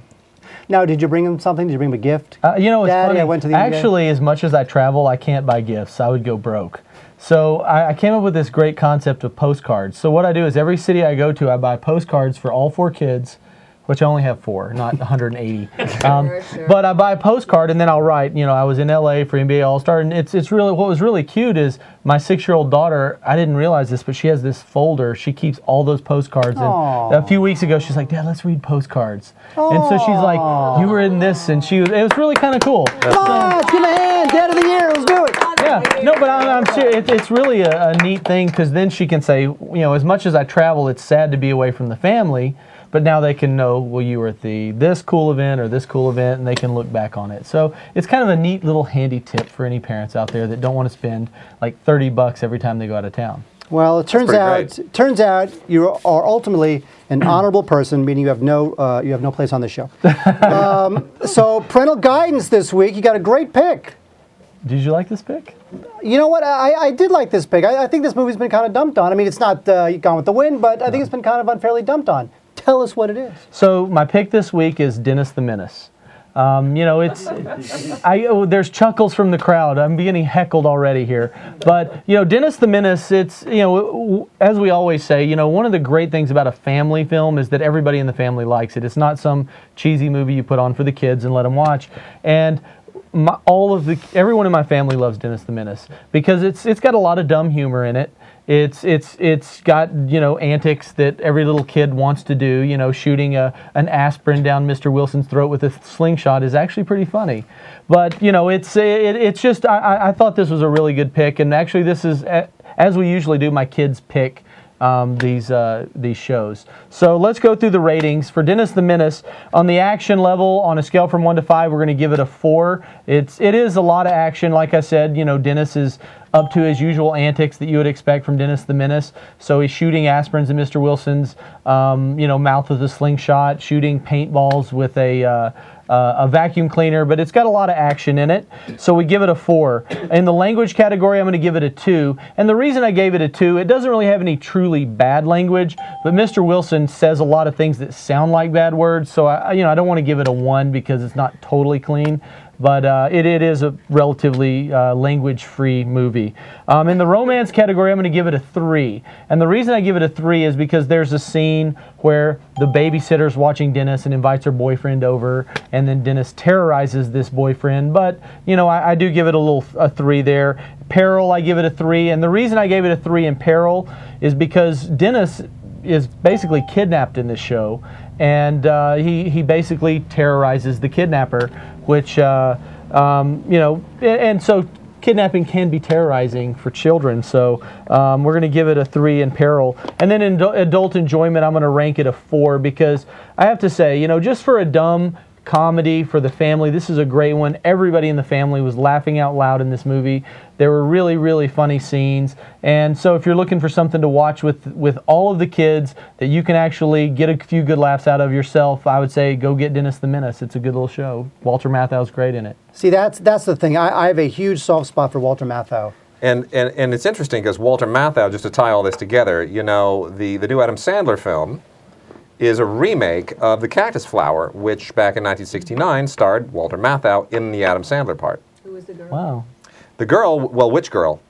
Now, did you bring them something? Did you bring them a gift? You know, it's Daddy, funny. I went to the NBA. Actually, as much as I travel, I can't buy gifts. I would go broke. So I came up with this great concept of postcards. So what I do is every city I go to, I buy postcards for all 4 kids, which I only have 4, not 180. Sure. But I buy a postcard and then I'll write, you know, I was in LA for NBA All-Star, and it's really, what was really cute is my 6-year-old daughter, I didn't realize this, but she has this folder. She keeps all those postcards. Aw. And a few weeks ago, she's like, "Dad, let's read postcards." And so she's like, "You were in this," and it was really kind of cool. Come on, let's give him a hand. Dad of the year, let's do it. Yeah, no, but I'm serious. It's really a neat thing because then she can say, you know, as much as I travel, it's sad to be away from the family, but now they can know, well, you were at this cool event or this cool event, and they can look back on it. So it's kind of a neat little handy tip for any parents out there that don't want to spend like $30 every time they go out of town. Well, it turns pretty out you are ultimately an honorable person, meaning you have no place on the show. So parental guidance this week, you got a great pick. Did you like this pick? You know what? I did like this pick. I think this movie's been kind of dumped on. I mean, it's not Gone with the Wind, but I think it's been kind of unfairly dumped on. Tell us what it is. So my pick this week is Dennis the Menace. You know, there's chuckles from the crowd. I'm getting heckled already here. But, you know, Dennis the Menace, it's, you know, as we always say, you know, one of the great things about a family film is that everybody in the family likes it. It's not some cheesy movie you put on for the kids and let them watch. And everyone in my family loves Dennis the Menace because it's got a lot of dumb humor in it. It's got, you know, antics that every little kid wants to do. You know, shooting an aspirin down Mr. Wilson's throat with a slingshot is actually pretty funny. But, you know, it's just, I thought this was a really good pick. And actually this is, as we usually do, my kids pick these shows. So let's go through the ratings. For Dennis the Menace, on the action level, on a scale from 1 to 5, we're going to give it a 4. It is a lot of action. Like I said, you know, Dennis is up to his usual antics that you would expect from Dennis the Menace. So he's shooting aspirins in Mr. Wilson's, you know, mouth with a slingshot, shooting paintballs with a vacuum cleaner, but it's got a lot of action in it, so we give it a 4. In the language category, I'm going to give it a 2, and the reason I gave it a 2, it doesn't really have any truly bad language, but Mr. Wilson says a lot of things that sound like bad words, so I don't want to give it a 1 because it's not totally clean, but it is a relatively language-free movie. In the romance category, I'm going to give it a 3. And the reason I give it a 3 is because there's a scene where the babysitter's watching Dennis and invites her boyfriend over, and then Dennis terrorizes this boyfriend. But, you know, I do give it a 3 there. Peril, I give it a 3. And the reason I gave it a 3 in Peril is because Dennis is basically kidnapped in this show, and he basically terrorizes the kidnapper, which, you know, and so kidnapping can be terrorizing for children, so we're going to give it a 3 in Peril. And then in adult enjoyment, I'm going to rank it a 4 because I have to say, you know, just for a dumb comedy for the family. This is a great one. Everybody in the family was laughing out loud in this movie. There were really, really funny scenes. And so if you're looking for something to watch with all of the kids that you can actually get a few good laughs out of yourself, I would say go get Dennis the Menace. It's a good little show. Walter Matthau's great in it. See, that's the thing. I have a huge soft spot for Walter Matthau. And it's interesting because Walter Matthau, just to tie all this together, you know, the new Adam Sandler film is a remake of The Cactus Flower, which back in 1969 starred Walter Matthau in the Adam Sandler part. Who was the girl? Wow. The girl, well, which girl?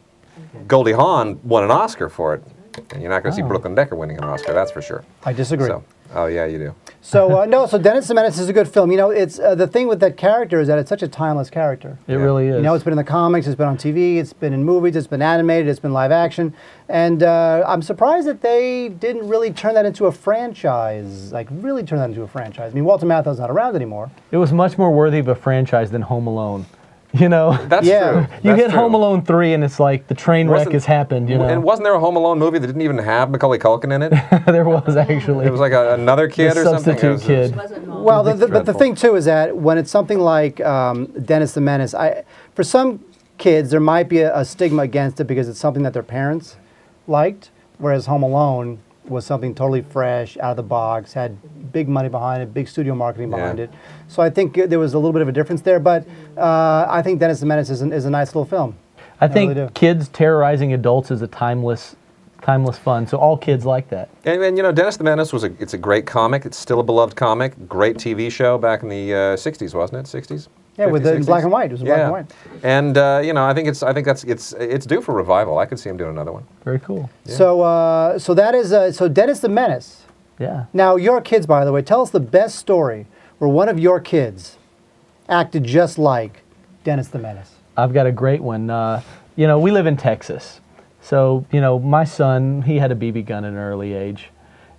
Goldie Hawn won an Oscar for it. And you're not going to see Brooklyn Decker winning an Oscar, that's for sure. I disagree. So, oh, yeah, you do. So, no, so Dennis the Menace is a good film. You know, it's the thing with that character is that it's such a timeless character. It really is. You know, it's been in the comics, it's been on TV, it's been in movies, it's been animated, it's been live action. And I'm surprised that they didn't really turn that into a franchise. Like, really turn that into a franchise. I mean, Walter Matthau's not around anymore. It was much more worthy of a franchise than Home Alone. You know? That's true. You That's hit true. Home Alone 3 and it's like the train wreck has happened, you know? And wasn't there a Home Alone movie that didn't even have Macaulay Culkin in it? There was actually. It was like another kid The or something? substitute kid. Wasn't Mom. Well, but the dreadful. thing too is that when it's something like Dennis the Menace, for some kids there might be a stigma against it because it's something that their parents liked, whereas Home Alone was something totally fresh, out of the box, had big money behind it, big studio marketing behind it. So I think there was a little bit of a difference there, but I think Dennis the Menace is a nice little film. I think really do. kids terrorizing adults is a timeless fun. So all kids like that. And you know, Dennis the Menace it's a great comic. It's still a beloved comic. Great TV show back in the 60s, wasn't it? 60s? Yeah, 50s, with the 60s? black and white. It was black and white. And you know, I think it's due for revival. I could see him doing another one. Very cool. Yeah. So that is so Dennis the Menace. Yeah. Now your kids, by the way, tell us the best story where one of your kids acted just like Dennis the Menace. I've got a great one. You know, we live in Texas. So, you know, my son, he had a BB gun at an early age.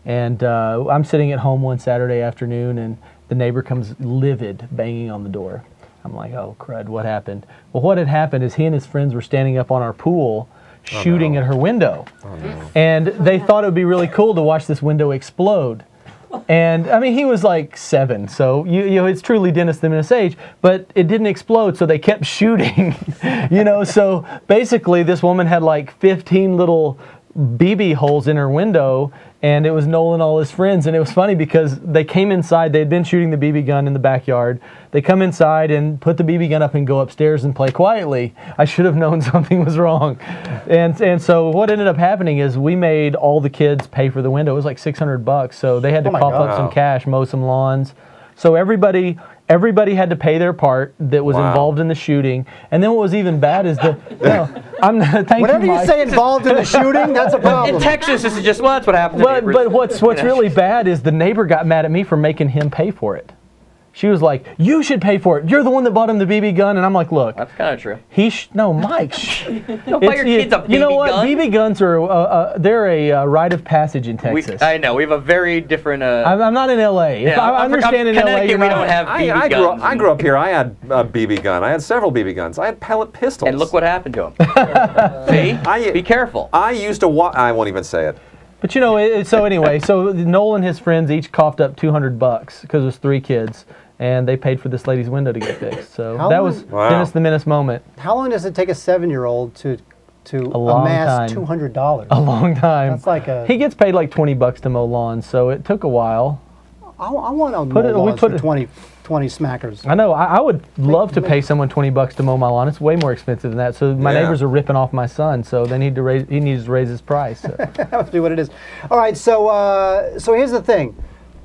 And I'm sitting at home one Saturday afternoon, and the neighbor comes livid, banging on the door. I'm like, oh, crud, what happened? Well, what had happened is he and his friends were standing up on our pool shooting at her window. Oh, no. And they thought it would be really cool to watch this window explode. And I mean, he was like 7, so you know, it's truly Dennis the Menace age, but it didn't explode, so they kept shooting. You know, so basically this woman had like 15 little BB holes in her window, and it was Nolan and all his friends. And it was funny because they came inside, they'd been shooting the BB gun in the backyard. They come inside and put the BB gun up and go upstairs and play quietly. I should have known something was wrong. And so what ended up happening is we made all the kids pay for the window. It was like $600, so they had to cough up some cash, mow some lawns. So everybody had to pay their part that was involved in the shooting. And then what was even bad is Whenever you say involved in the shooting, that's a problem. In Texas, this is just, well, that's what happens. But what's really bad is the neighbor got mad at me for making him pay for it. She was like, you should pay for it. You're the one that bought him the BB gun. And I'm like, look. That's kind of true. No, Mike. Don't buy your kids a BB gun. You know what? BB guns are they're a rite of passage in Texas. I know. We have a very different... I'm not in L.A. Yeah, I understand in L.A. we don't have BB guns. I grew up here. I had a BB gun. I had several BB guns. I had pellet pistols. And look what happened to him. See? Be careful. I used to I won't even say it. But you know, so anyway, so Noel and his friends each coughed up $200 because it was 3 kids. And they paid for this lady's window to get fixed. So that was Dennis the Menace moment. How long does it take a 7-year-old to amass $200? A long time. That's like he gets paid like $20 to mow lawns, so it took a while. I want to mow lawns for 20 smackers. I know. I would love to pay someone $20 to mow my lawn. It's way more expensive than that. So my neighbors are ripping off my son. So they need to he needs to raise his price. So. That must be what it is. All right. So here's the thing.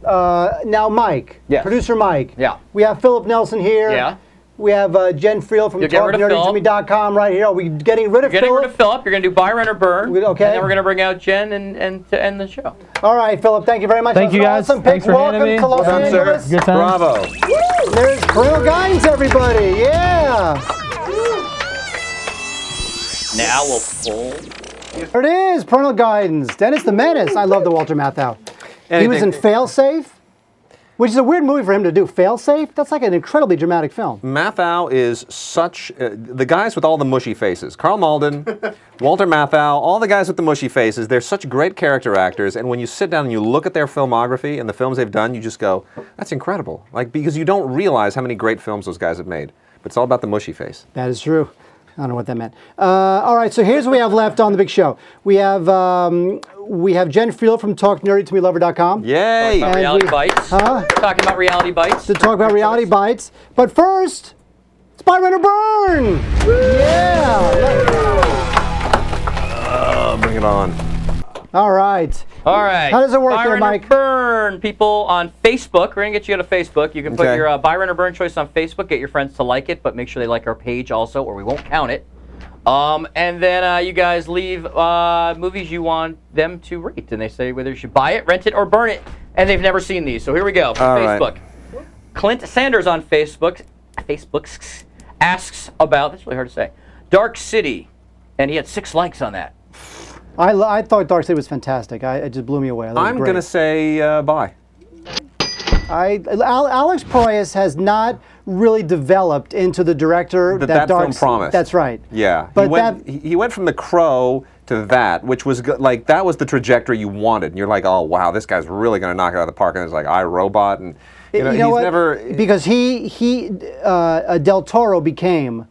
Now, Mike, producer Mike. Yeah. We have Philip Nelson here. Yeah. We have Jen Friel from TalkNerdyToMe.com right here. Are we getting rid of Philip? Getting rid of Philip. You're going to do buy, rent, or burn. Okay. And then we're going to bring out Jen and to end the show. All right, Philip. Thank you very much. Thank you guys. Awesome. Thanks for having me. Welcome to Los Angeles. Good time. Bravo. Woo! There's Parental Guidance, everybody. Yeah. Now we'll pull. There it is. Parental Guidance. Dennis the Menace. I love the Walter Matthau. He was in Failsafe. Which is a weird movie for him to do. Failsafe? That's like an incredibly dramatic film. Matthau is such... the guys with all the mushy faces. Carl Malden, Walter Matthau, all the guys with the mushy faces, they're such great character actors, and when you sit down and you look at their filmography and the films they've done, you just go, that's incredible. Like, because you don't realize how many great films those guys have made. But it's all about the mushy face. That is true. I don't know what that meant. All right, so here's what we have left on the big show. We have Jen Friel from TalkNerdyToMeLover.com. Yay! About reality bites. Talking about reality bites. To talk about reality bites. But first, it's Buy, Rent, or Burn! Yeah! Bring it on. All right. All right. How does it work Buy, there, Rent, or Mike? Burn, people on Facebook. We're going to get you to Facebook. You can put Okay. your Buy, Rent, or Burn choice on Facebook. Get your friends to like it, but make sure they like our page also, or we won't count it. And then you guys leave movies you want them to rate. And they say whether you should buy it, rent it, or burn it. And they've never seen these. So here we go. From Facebook. Right. Clint Sanders on Facebook asks about, that's really hard to say, Dark City. And he had 6 likes on that. I thought Dark City was fantastic. It just blew me away. I'm going to say bye. Alex Proyas has not really developed into the director that film promised. That's right. Yeah, But he went from The Crow to that, which was like that was the trajectory you wanted. And you're like, oh wow, this guy's really going to knock it out of the park. And it's like iRobot, and you know, you know he's what? never because Del Toro became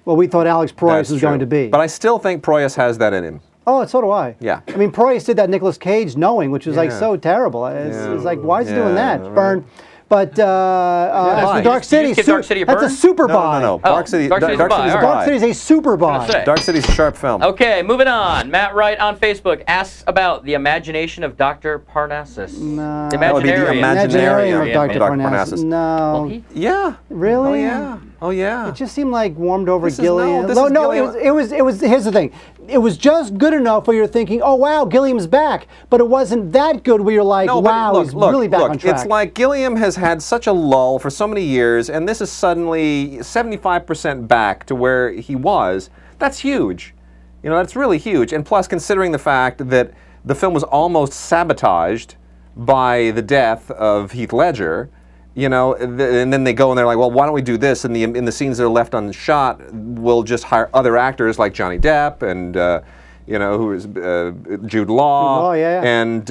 what we thought Alex Proyas That's was true. going to be. But I still think Proyas has that in him. Oh, so do I. Yeah. I mean, Proyas did that Nicolas Cage Knowing, which was like Yeah. so terrible. It's like, why is he doing Yeah, that? right. Burn. But as for Buy. Dark You City, just give Dark City a that's a burn? super No, buy. no, no. Dark City's Dark City's a buy, all right. Dark City's a super buy. Gonna say. Dark City's a sharp film. Okay, moving on. Matt Wright on Facebook asks about the imagination of Dr. Parnassus. No. The That would be the Imaginarium. Imaginarium of Imaginarium Dr. of Dr. Parnassus. Parnassus. No. Well, he- Yeah. Really? Oh yeah. Oh yeah. It just seemed like warmed over This is- no, Gilliam. this is Gilliam. It was. Here's the thing. It was just good enough where you're thinking, oh wow, Gilliam's back. But it wasn't that good where you're like, No, but wow, he's really back on track. It's like Gilliam has had such a lull for so many years, and this is suddenly 75% back to where he was. That's huge. You know, that's really huge. And plus, considering the fact that the film was almost sabotaged by the death of Heath Ledger, you know, and then they go and they're like, well, why don't we do this? And in the scenes that are left unshot, we'll just hire other actors like Johnny Depp and you know, who is Jude Law, yeah. And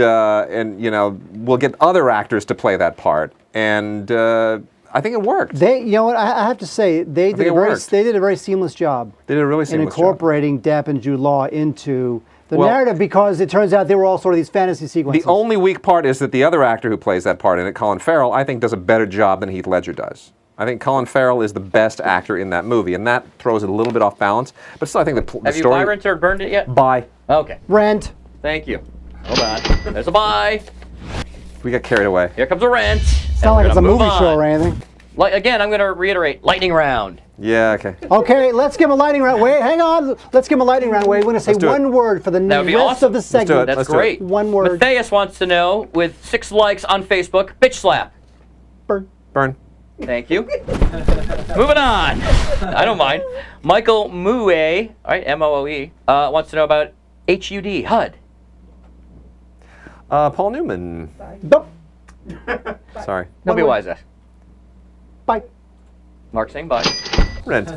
you know, we'll get other actors to play that part, and I think it worked. You know what? I have to say, they did a very seamless job They did a really in seamless job. incorporating Depp and Jude Law into the Well- narrative, because it turns out they were all sort of these fantasy sequences. The only weak part is that the other actor who plays that part in it, Colin Farrell, I think does a better job than Heath Ledger does. I think Colin Farrell is the best actor in that movie, and that throws it a little bit off balance. But still, I think the Have you story... buy, rented, or burned it yet? Buy. Okay. Rent. Thank you. Hold on. There's a buy. We got carried away. Here comes a rent. It's not like it's a movie show or anything. Again, I'm going to reiterate, lightning round. Yeah, okay. Okay, let's give him a lightning round. Wait, hang on. Let's give him a lightning round. We're going to say Let's do it. one word for the That would be rest awesome. of the Let's do it. segment. That's Let's do it. great. One word. Matthias wants to know, with 6 likes on Facebook, bitch slap. Burn. Burn. Thank you. Moving on. I don't mind. Michael Mooe, all right, M-O-O-E, wants to know about HUD, HUD. Paul Newman. Nope. Sorry. Don't be word. wise. Bye. Mark saying bye. Rent.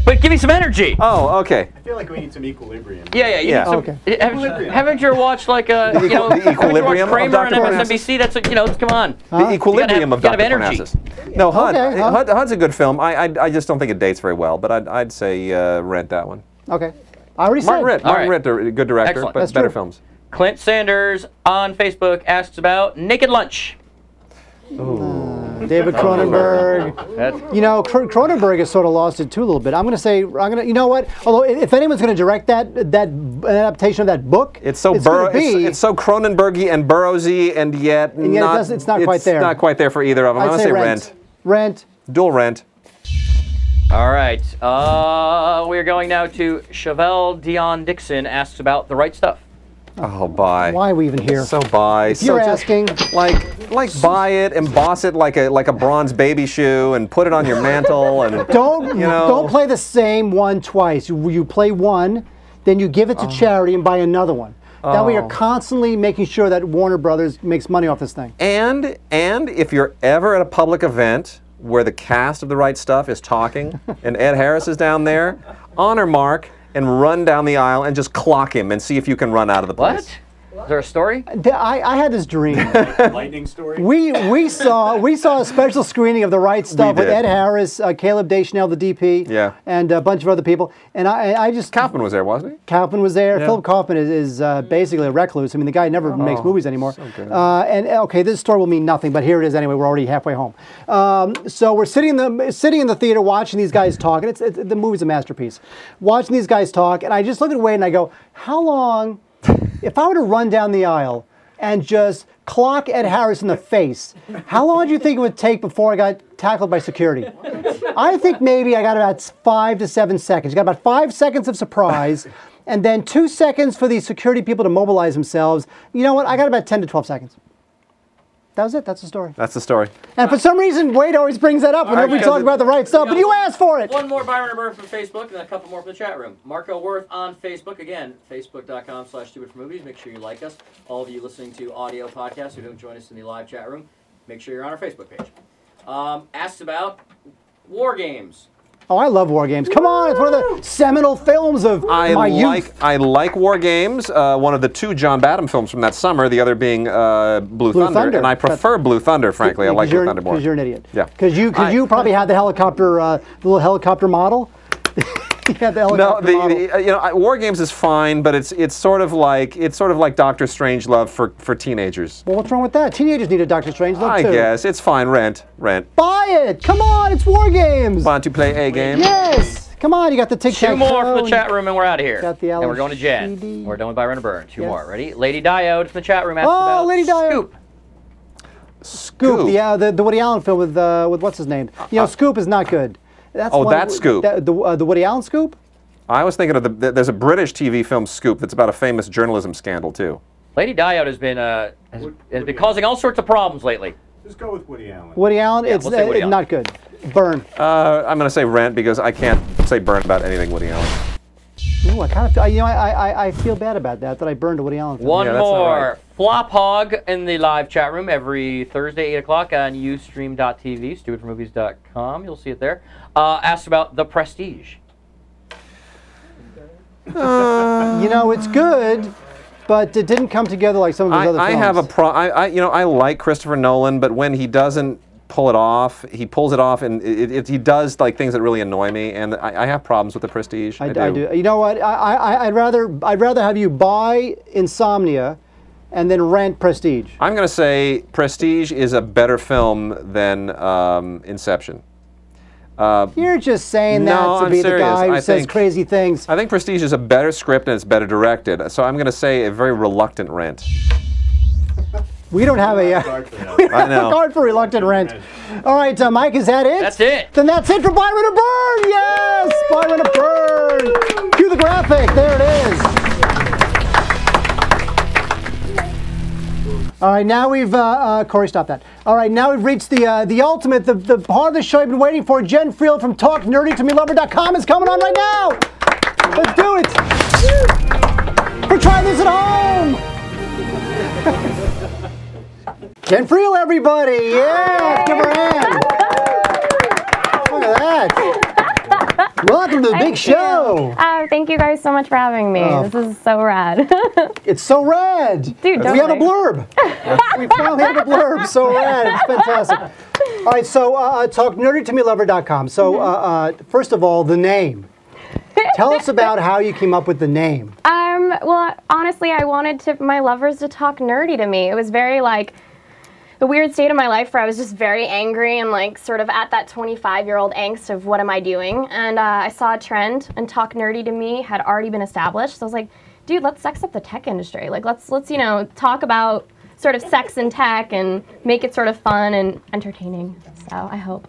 But give me some energy. Oh, okay. I feel like we need some equilibrium. Yeah. You Yeah. need some, Okay. Haven't you watched like The haven't you equilibrium of watched Kramer on Dr. Parnassus? MSNBC? That's come on. The equilibrium You of gotta Dr. have energy. Parnassus. No, HUD. Okay, HUD's a good film. I just don't think it dates very well, but I'd say Rent that one. Okay. I already said. Martin Ritt. All Martin right. Ritt, a good director, Excellent. but That's better true. films. Clint Sanders on Facebook asks about Naked Lunch. David Cronenberg. That's You know, Cronenberg has sort of lost it too a little bit. You know what? Although, if anyone's going to direct that adaptation of that book, It's so gonna be- it's so Cronenbergy and Burroughsy, and yet it's not quite there. It's not quite there for either of them. I'm I'd gonna say Rent. Rent. Dual Rent. all right. We're going now to Chevelle Dion Dixon asks about The Right Stuff. Oh, buy. Why are we even here? So buy. You're asking. Like buy it, emboss it like a bronze baby shoe, and put it on your mantle, and Don't play the same one twice. You play one, then you give it to charity and buy another one. That we are constantly making sure that Warner Brothers makes money off this thing. And if you're ever at a public event where the cast of The Right Stuff is talking and Ed Harris is down there, honor Mark and run down the aisle and just clock him and see if you can run out of the place. What? Is there a story? I had this dream. Lightning story. We saw a special screening of The Right Stuff with Ed Harris, Caleb Deschanel, the DP, and a bunch of other people. And I just Kaufman was there, wasn't he? Kaufman was there. Yeah. Philip Kaufman is basically a recluse. I mean, the guy never makes movies anymore. So good. And okay, this story will mean nothing, but here it is anyway. We're already halfway home. So we're sitting in the theater watching these guys talk, and the movie's a masterpiece. Watching these guys talk, and I just look at Wade and I go, how long? If I were to run down the aisle and just clock Ed Harris in the face, how long do you think it would take before I got tackled by security? I think maybe I got about 5 to 7 seconds. You got about 5 seconds of surprise, and then 2 seconds for the security people to mobilize themselves. You know what? I got about 10 to 12 seconds. That was it. That's the story. That's the story. And for some reason, Wade always brings that up whenever we talk about The Right Stuff, but you asked for it. One more Byron and Bird from Facebook, and a couple more from the chat room. Marco Worth on Facebook. Again, facebook.com/stupidformovies. Make sure you like us. All of you listening to audio podcasts who don't join us in the live chat room, make sure you're on our Facebook page. Asked about Wargames. Oh, I love Wargames. Come on, it's one of the seminal films of my youth. I like Wargames, one of the 2 John Badham films from that summer, the other being Blue Thunder. And I prefer Blue Thunder, frankly. I like Blue Thunder more. Because you're an idiot. Yeah. Because you probably had the helicopter, the little helicopter model. You had the helicopter model. Wargames is fine, but it's sort of like Doctor Strangelove for teenagers. Well, what's wrong with that? Teenagers need a Doctor Strangelove too. I guess it's fine. Rent. Buy it! Come on, it's Wargames. Want to play a game? Yes. Come on, you got the tic-tac-toe. 2 more from the chat room and we're out of here. Got the and we're going to Jen. LSD. We're done with Byron and Byrne. 2 more. Ready? Lady Diode from the chat room asked about Lady Diode. Scoop. The Woody Allen film with what's his name? Scoop is not good. That's Scoop. The Woody Allen Scoop? I was thinking of there's a British TV film, Scoop, that's about a famous journalism scandal too. Lady Diode has been causing all sorts of problems lately. Just go with Woody Allen. Woody Allen, Yeah, it's we'll say Woody Allen. not good. Burn. I'm going to say Rent because I can't say Burn about anything Woody Allen. Ooh, I kind of, I feel bad about that I burned a Woody Allen film. One Yeah, that's more. all right. Flop Hog in the live chat room every Thursday, 8 o'clock on ustream.tv, stupidformovies.com. You'll see it there. Asked about The Prestige. It's good, but it didn't come together like some of his other films. I have a I like Christopher Nolan, but when he doesn't pull it off, he pulls it off, and he does like things that really annoy me, and I have problems with The Prestige. I do. You know what? I'd rather have you buy Insomnia and then rent Prestige. I'm going to say Prestige is a better film than Inception. You're just saying that to be the guy who says crazy things. I think Prestige is a better script and it's better directed. So I'm going to say a very reluctant Rent. We don't have a card for reluctant Rent. All right, Mike, is that it? That's it. Then that's it for Byron and Byrne. Yes, Byron and Byrne. Cue the graphic. There it is. All right, now we've, Corey, stop that. All right, now we've reached the ultimate, the part of the show I've been waiting for. Jen Friel from TalkNerdyToMeLover.com is coming on right now. Let's do it. We're trying this at home. Jen Friel, everybody. Yeah, give her a hand. Look at that. Welcome to the big show. Thank you guys so much for having me. This is so rad. It's so rad. Dude, we have a blurb. We finally have a blurb. So rad. It's fantastic. All right, so TalkNerdyToMeLover.com. So first of all, the name. Tell us about how you came up with the name. Well, honestly, I wanted my lovers to talk nerdy to me. It was very like a weird state of my life where I was just very angry and like sort of at that 25-year-old angst of what am I doing? And I saw a trend and Talk Nerdy to Me had already been established. So I was like, dude, let's sex up the tech industry. Like let's talk about sort of sex and tech and make it sort of fun and entertaining. So I hope.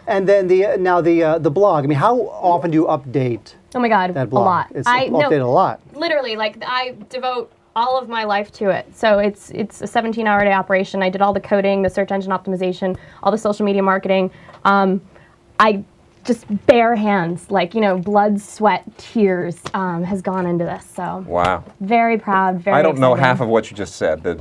And then the blog. I mean, how often do you update? Oh my God, that blog? A lot. It's updated a lot. Literally, like I devote all of my life to it. So it's a 17-hour day operation. I did all the coding, the search engine optimization, all the social media marketing. I just bare hands, like, you know, blood, sweat, tears has gone into this. So Wow. very proud, very I don't know exciting. half of what you just said, but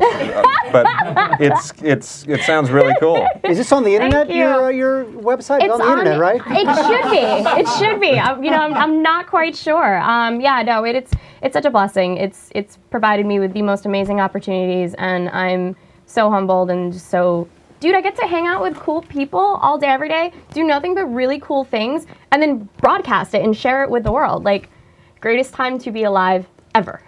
it sounds really cool. Is this on the internet? you. Your website? It's on the internet, right? It should be. It should be. You know, I'm not quite sure. Yeah, no, it's such a blessing. It's provided me with the most amazing opportunities, and I'm so humbled and just so. Dude, I get to hang out with cool people all day, every day, do nothing but really cool things, and then broadcast it and share it with the world. Like, greatest time to be alive ever.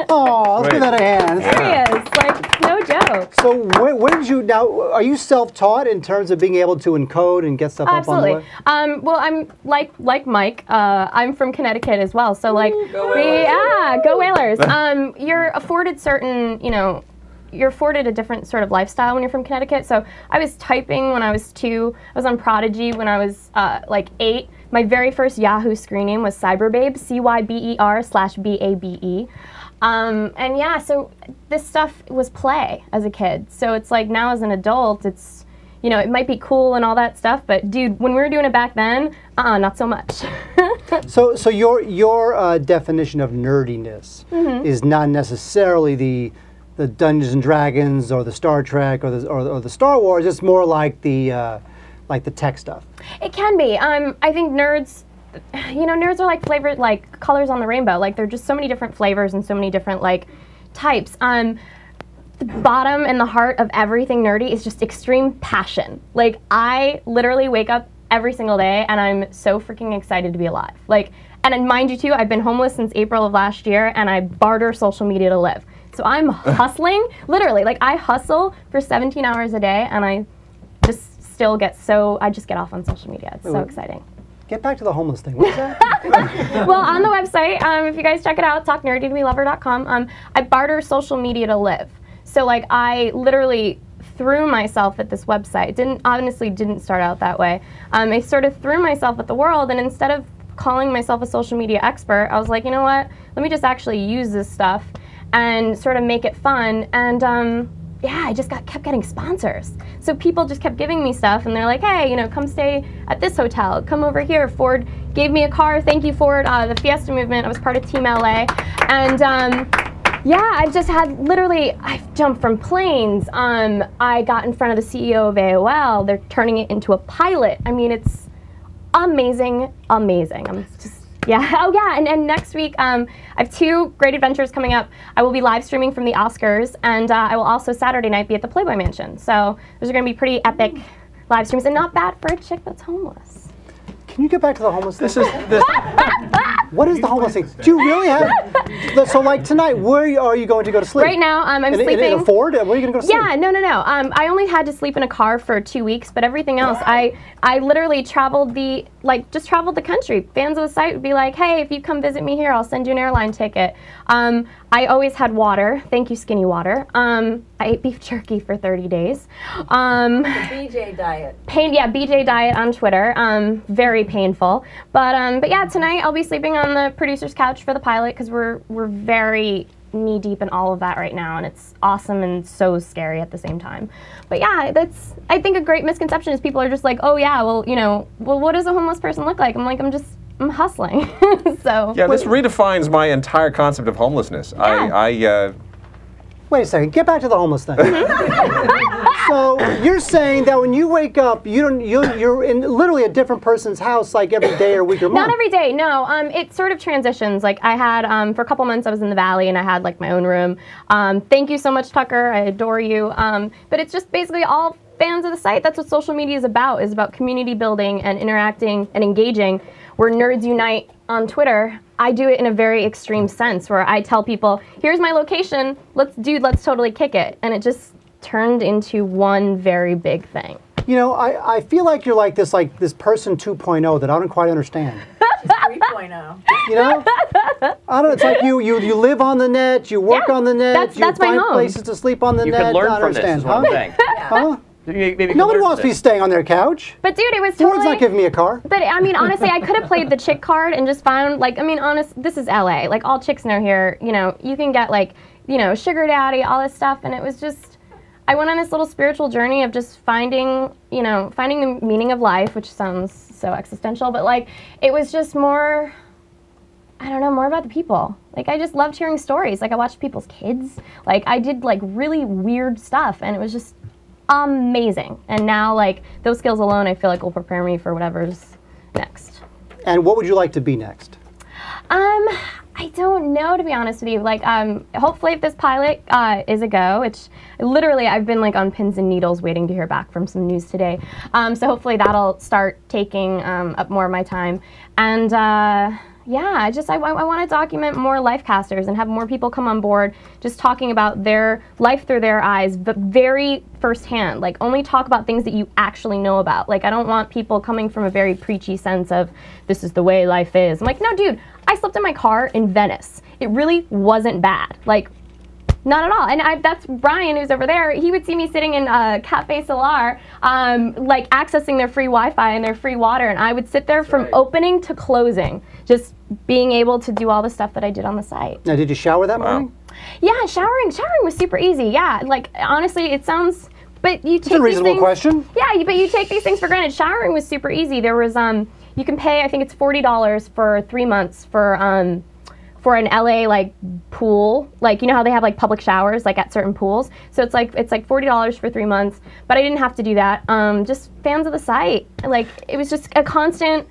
Oh, let's give that a hand. Serious, like, no joke. So when did you, now, are you self-taught in terms of being able to encode and get stuff up on the web? Absolutely. Well, I'm like Mike. I'm from Connecticut as well. So like, Go Whalers. Go Whalers. You're afforded certain, you know, you're afforded a different sort of lifestyle when you're from Connecticut. So I was typing when I was 2. I was on Prodigy when I was like 8. My very first Yahoo screen name was Cyberbabe, CYBER/BABE. And yeah, so this stuff was play as a kid. So it's like now as an adult, it's, you know, it might be cool and all that stuff, but dude, when we were doing it back then, not so much. So your definition of nerdiness is not necessarily the Dungeons and Dragons or the Star Trek or the Star Wars. It's more like the tech stuff. It can be. I think nerds, you know, nerds are like flavored, like colors on the rainbow. Like they're just so many different flavors and so many different like types. The bottom and the heart of everything nerdy is just extreme passion. Like I literally wake up every single day and I'm so freaking excited to be alive. Like, and mind you too, I've been homeless since April of last year and I barter social media to live. So I'm hustling, literally, like I hustle for 17 hours a day and I just still get I just get off on social media. It's so exciting. Get back to the homeless thing. What's that? Well, on the website, if you guys check it out, talknerdytomelover.com, I barter social media to live. So like I literally threw myself at this website. Honestly didn't start out that way. I sort of threw myself at the world, and instead of calling myself a social media expert, I was like, you know what, let me just actually use this stuff and sort of make it fun. And yeah, I just kept getting sponsors. So people just kept giving me stuff, and they're like, hey, you know, come stay at this hotel, come over here. Ford gave me a car, thank you Ford, the Fiesta movement, I was part of Team LA. And yeah, I've just had, literally, I've jumped from planes. I got in front of the CEO of AOL, they're turning it into a pilot. I mean, it's amazing, amazing. I'm just, yeah, oh yeah, and next week, I have 2 great adventures coming up. I will be live streaming from the Oscars, and I will also Saturday night be at the Playboy Mansion. So those are going to be pretty epic live streams, and not bad for a chick that's homeless. Can you get back to the homeless thing? What is the homeless thing? Do you really have? So like tonight, where are you going to go to sleep? Right now, I'm sleeping. In a Ford? Where are you going to go to sleep? Yeah, no. I only had to sleep in a car for 2 weeks, but everything else, I literally traveled just traveled the country. Fans of the site would be like, hey, if you come visit me here, I'll send you an airline ticket. I always had water. Thank you, Skinny Water. I ate beef jerky for 30 days. BJ diet. BJ diet on Twitter. Very painful. But yeah, tonight I'll be sleeping on the producer's couch for the pilot because we're very knee deep in all of that right now, and it's awesome and so scary at the same time. But yeah, that's, I think, a great misconception is people are just like, oh yeah, well, you know, well, what does a homeless person look like? I'm like, I'm hustling. So Yeah, this redefines my entire concept of homelessness. Yeah. Wait a second. Get back to the homeless thing. So you're saying that when you wake up, you're in literally a different person's house like every day or week or month. Not every day, no. It sort of transitions. Like I had, for a couple months I was in the Valley and I had like my own room. Thank you so much, Tucker. I adore you. But it's just basically all fans of the site. That's what social media is about community building and interacting and engaging. Where nerds unite on Twitter, I do it in a very extreme sense where I tell people, here's my location, let's totally kick it. And it just turned into one very big thing. You know, I feel like you're like this person 2.0 that I don't quite understand. She's 3.0. You know? I don't know, it's like you live on the net, you work on the net, you that's my find home. places to sleep on the You net. can learn I from this, understand, is what I'm saying. Huh? Maybe you can Nobody learn wants to from be this. staying on their couch. But dude, it was Ford's totally... not giving me a car. But I mean, honestly, I could have played the chick card and just found, like, I mean, this is LA. Like, all chicks know here, you know, you can get, like, you know, sugar daddy, all this stuff. And it was just, I went on this little spiritual journey of just finding the meaning of life, which sounds so existential, but like it was just more, I don't know, more about the people. Like I just loved hearing stories. Like I watched people's kids. Like I did like really weird stuff, and it was just amazing. And now like those skills alone, I feel like will prepare me for whatever's next. And what would you like to be next? I don't know, to be honest with you. Like, hopefully if this pilot is a go, which literally I've been like on pins and needles waiting to hear back from some news today. So hopefully that'll start taking up more of my time. And yeah, I want to document more life casters and have more people come on board just talking about their life through their eyes, but very firsthand. Like only talk about things that you actually know about. Like I don't want people coming from a very preachy sense of this is the way life is. I'm like, no, dude, I slept in my car in Venice. It really wasn't bad. Like, not at all. And that's Brian, who's over there. He would see me sitting in Cafe Solar, like accessing their free Wi-Fi and their free water, and I would sit there from opening to closing, just being able to do all the stuff that I did on the site. Now, did you shower that morning? Yeah, showering was super easy. Yeah, like honestly, it sounds. But you take It's a reasonable these things, question. Yeah, but you take these things for granted. Showering was super easy. There was you can pay, I think it's $40 for 3 months for an LA like pool. Like you know how they have like public showers like at certain pools. So it's like $40 for 3 months. But I didn't have to do that. Just fans of the site. Like it was just a constant.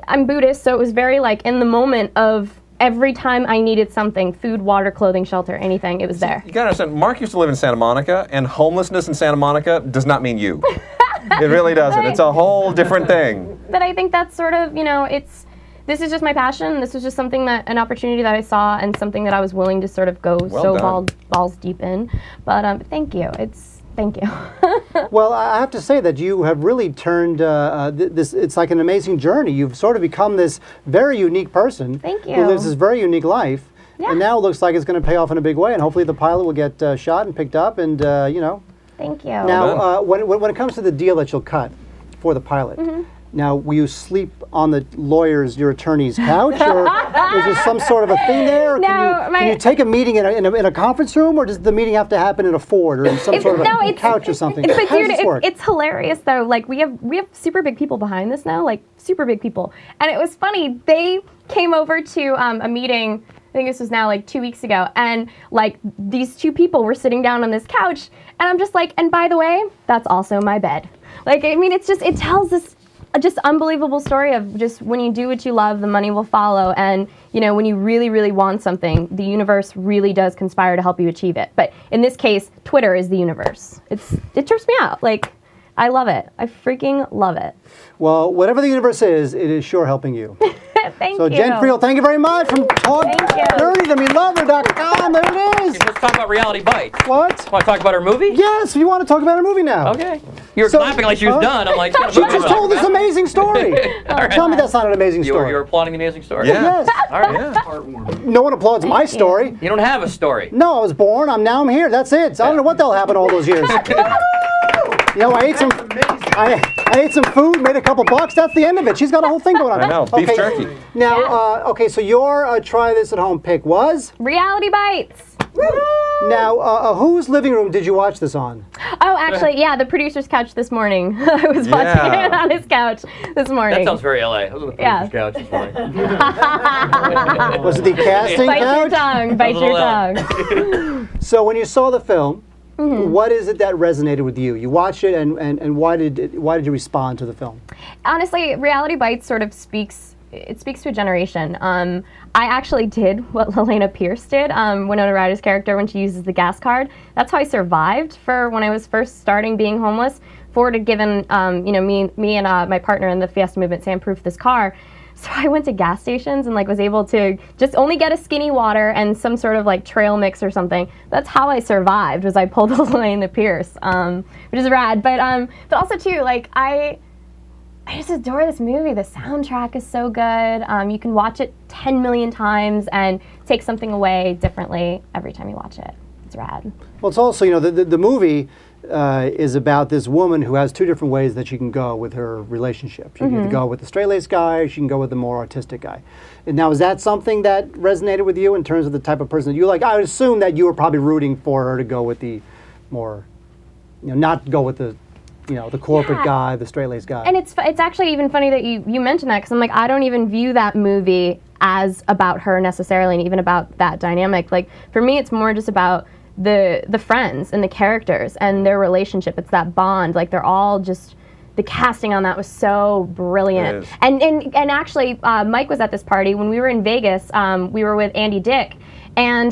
I'm Buddhist, so it was very like in the moment of. Every time I needed something, food, water, clothing, shelter, anything, it was there. You gotta understand, Mark used to live in Santa Monica, and homelessness in Santa Monica does not mean you. It really doesn't. It's a whole different thing. But I think that's sort of, you know, this is just my passion. This was just something an opportunity that I saw and something that I was willing to sort of go balls deep in. But thank you. Thank you. Well, I have to say that you have really turned this. It's like an amazing journey. You've sort of become this very unique person. Thank you. Who lives this very unique life. Yeah. And now it looks like it's going to pay off in a big way. And hopefully the pilot will get shot and picked up. And you know. Thank you. Now, when it comes to the deal that you'll cut for the pilot, now will you sleep on your attorney's couch, or is there some sort of a thing there? Or can you take a meeting in a conference room, or does the meeting have to happen in a Ford or in some sort of a couch or something? But How does dude, this work? it's hilarious though. Like we have super big people behind this now, like super big people. And it was funny. They came over to a meeting. I think this was now like 2 weeks ago, and like these two people were sitting down on this couch, and I'm just like, and by the way, that's also my bed. Like I mean, it tells this. Just unbelievable story of just when you do what you love, the money will follow. And, you know, when you really, really want something, the universe really does conspire to help you achieve it. But in this case, Twitter is the universe. It trips me out. Like, I love it. I freaking love it. Well, whatever the universe is, it is sure helping you. Thank so you. Jen Friel, thank you very much from TalkNerdyToMeLover.com. There it is. Let's talk about Reality Bites. What? Want to talk about her movie? Yes, we want to talk about her movie now. Okay. You were clapping like she was done. I'm like, she just told this amazing story. Tell me that's not an amazing story. You were applauding the amazing story? Yeah. Yes. All right. Yeah. No one applauds my story. You don't have a story. No, I was born. Now I'm here. That's it. So I don't know what the hell happened all those years. You know, I ate some food, made a couple bucks. That's the end of it. She's got a whole thing going on. I know. Beef jerky. Now, okay, so your try this at home pick was? Reality Bites. Now, whose living room did you watch this on? Oh, actually, yeah, the producer's couch this morning. I was watching it on his couch this morning. That sounds very LA. I was on the producer's couch this morning. Was it the casting couch? Bite your tongue. So when you saw the film, what is it that resonated with you? You watched it, and why did you respond to the film? Honestly, Reality Bites sort of speaks to a generation. I actually did what Helena Pierce did, Winona Ryder's character, when she uses the gas card. That's how I survived for when I was first starting being homeless. Ford had given me and my partner in the Fiesta movement, Sam Proof, this car. So I went to gas stations and like was able to just only get a skinny water and some sort of like trail mix or something. That's how I survived, was I pulled Helena Pierce, which is rad. But also too, like I just adore this movie. The soundtrack is so good. You can watch it 10 million times and take something away differently every time you watch it. It's rad. Well, it's also, you know, the movie is about this woman who has two different ways that she can go with her relationship. She can either go with the straight-laced guy, or she can go with the more artistic guy. And now, is that something that resonated with you in terms of the type of person that you like? I would assume that you were probably rooting for her to go with the more, you know, not go with the you know, the corporate guy, the straight-laced guy. And it's actually even funny that you mentioned that, because I'm like, I don't even view that movie as about her necessarily, and even about that dynamic. Like, for me, it's more just about the friends and the characters and their relationship. It's that bond. Like, they're all just, the casting on that was so brilliant. And actually, Mike was at this party when we were in Vegas. We were with Andy Dick. And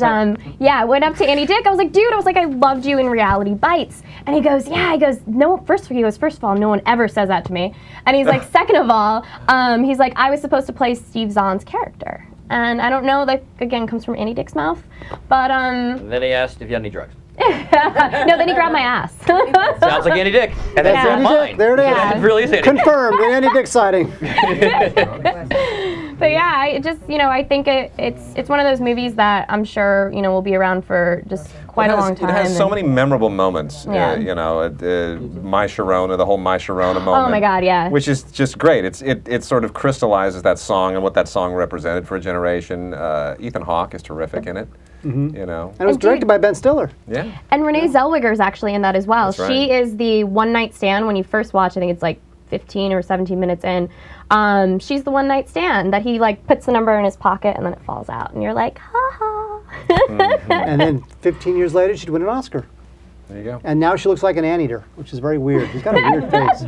yeah, I went up to Andy Dick. I was like, dude, I loved you in Reality Bites. And he goes, yeah. He goes, no. First of all, no one ever says that to me. And he's like, second of all, he's like, I was supposed to play Steve Zahn's character. And I don't know, that again comes from Andy Dick's mouth, but Then he asked if you had any drugs. no, then he grabbed my ass. Sounds like Andy Dick, and that's Yeah. not mine. There it is. Yeah. It really is Andy. Confirmed, the Andy Dick sighting. But yeah, I just, I think it's one of those movies that I'm sure, will be around for just quite a long time. It has so many memorable moments. Yeah. My Sharona, the whole My Sharona moment. Oh my God, yeah. Which is just great. It sort of crystallizes that song and what that song represented for a generation. Ethan Hawke is terrific in it. Mm-hmm. You know. And it was directed by Ben Stiller. Yeah. And Renee Zellweger's actually in that as well. That's right. She is the one-night stand when you first watch. I think it's like 15 or 17 minutes in. She's the one-night stand that he puts the number in his pocket and then it falls out, and you're like, ha ha. Mm-hmm. And then 15 years later, she'd win an Oscar. There you go. And now she looks like an anteater, which is very weird. She's got a weird face.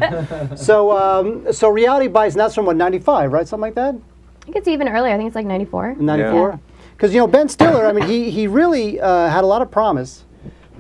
So Reality Bites, and that's from what, 95, right? Something like that? I think it's even earlier. I think it's like 94. 94? Because, Ben Stiller, I mean, he really had a lot of promise.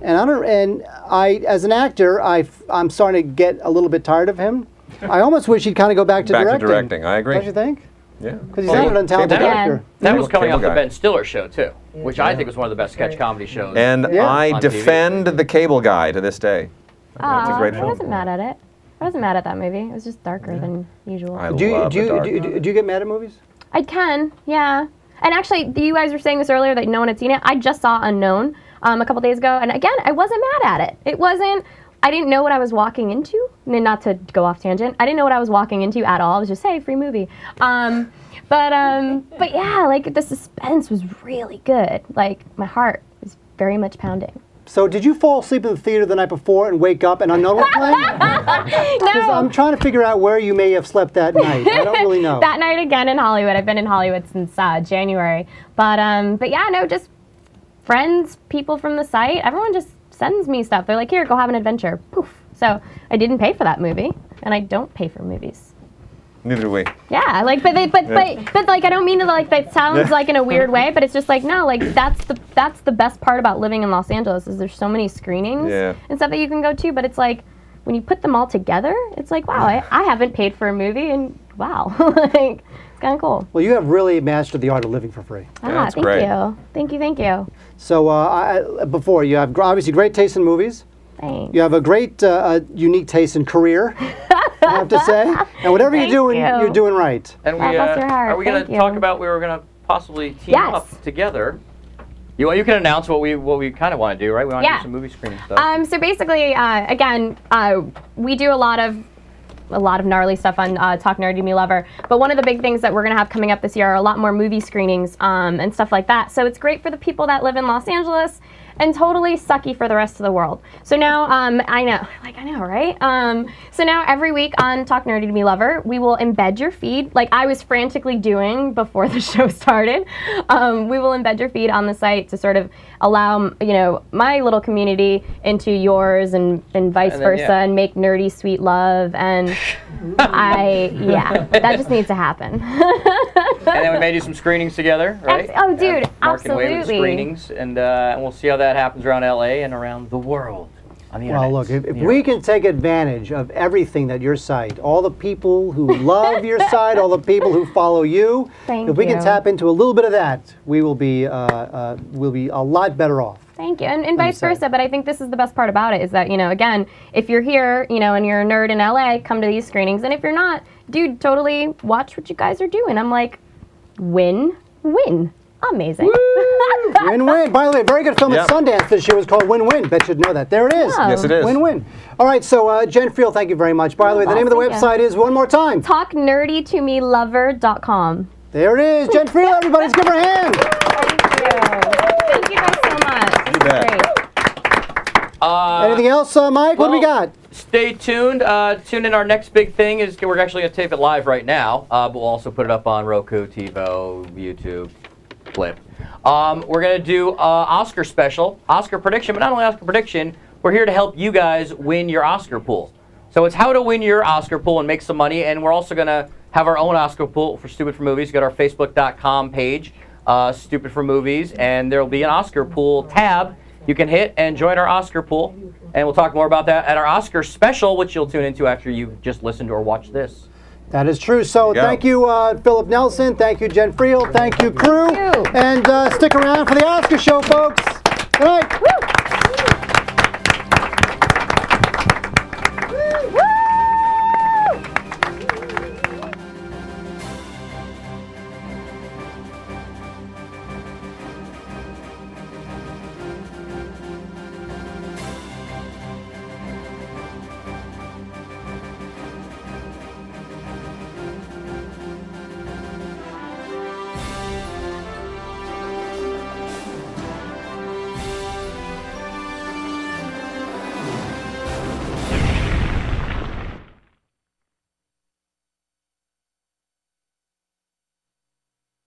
And I as an actor, I'm starting to get a little bit tired of him. I almost wish he'd kind of go back to directing. I agree. Don't you think? Yeah. Because he's not an untalented actor. That was coming Cable off the Guy. Ben Stiller show too, which I think was one of the best sketch comedy shows. And I on defend TV. The Cable Guy to this day. It's a great I film. wasn't mad at it. I wasn't mad at that movie. It was just darker than usual. I Do love the dark. you get mad at movies? I can, yeah. And actually, you guys were saying this earlier that no one had seen it. I just saw Unknown a couple days ago, and again, I wasn't mad at it. It wasn't. I didn't know what I was walking into. Not to go off tangent. I didn't know what I was walking into at all. It was just, hey, free movie. But yeah, the suspense was really good. My heart was very much pounding. So did you fall asleep in the theater the night before and wake up and Unknown was playing? Because I'm trying to figure out where you may have slept that night. I don't really know. That night again in Hollywood. I've been in Hollywood since January. But yeah, no, just friends, people from the site. Everyone just sends me stuff. They're like, here, go have an adventure. Poof. So I didn't pay for that movie, and I don't pay for movies. Neither do we. Yeah, but I don't mean to that sounds in a weird way, but it's just no, that's the best part about living in Los Angeles is there's so many screenings and stuff that you can go to, but it's when you put them all together, it's wow, I haven't paid for a movie, and wow, it's kind of cool. Well, you have really mastered the art of living for free. that's thank great. you. Thank you. So before, you have obviously great taste in movies. Thanks. You have a great, unique taste in career, I have to say. And whatever you're doing, you're doing right. And God bless your heart. are we going Thank to you. talk about we were going to possibly team up together? You can announce what we kind of want to do, right? We want to do some movie screening stuff. So basically, again, we do a lot of gnarly stuff on Talk Nerdy to Me Lover. But one of the big things that we're going to have coming up this year are a lot more movie screenings and stuff like that. So it's great for the people that live in Los Angeles and totally sucky for the rest of the world. So now, I know, right? So now every week on Talk Nerdy to Me Lover, we will embed your feed, like I was frantically doing before the show started. We will embed your feed on the site to sort of allow, my little community into yours and vice versa, and make nerdy sweet love. And that just needs to happen. And then we may do some screenings together, right? Oh, dude, Mark and Wade with absolutely. screenings, and we'll see how that happens around LA and around the world. On the Well, look, if we can take advantage of everything that your site, all the people who love your site, all the people who follow you, if we can tap into a little bit of that, we will be we'll be a lot better off. Thank you, and vice versa. But I think this is the best part about it is that, again, if you're here, and you're a nerd in LA, come to these screenings. And if you're not, dude, totally watch what you guys are doing. I'm like, win-win. Amazing. Win-win. By the way, very good film at Sundance this year was called Win-Win. Bet you'd know that. There it is. Oh. Yes, it is. Win-win. All right, so Jen Friel, thank you very much. By the way, the name of the website is, one more time. TalkNerdyToMeLover.com. There it is. Jen Friel, everybody, let's give her a hand. Thank you guys so much. This is great. Anything else, Mike? What do we got? Stay tuned. Tune in. Our next big thing is we're actually going to tape it live right now, but we'll also put it up on Roku, TiVo, YouTube, Flip. We're going to do Oscar special, Oscar prediction, but not only Oscar prediction, we're here to help you guys win your Oscar pool. So it's how to win your Oscar pool and make some money, and we're also going to have our own Oscar pool for Stupid for Movies. Go to our Facebook.com page, Stupid for Movies, and there will be an Oscar pool tab you can hit and join our Oscar pool. And we'll talk more about that at our Oscar special, which you'll tune into after you've just listened or watched this. That is true. So thank you, Philip Nelson. Thank you, Jen Friel. Thank you, crew. Thank you. And stick around for the Oscar show, folks. Good night. Woo.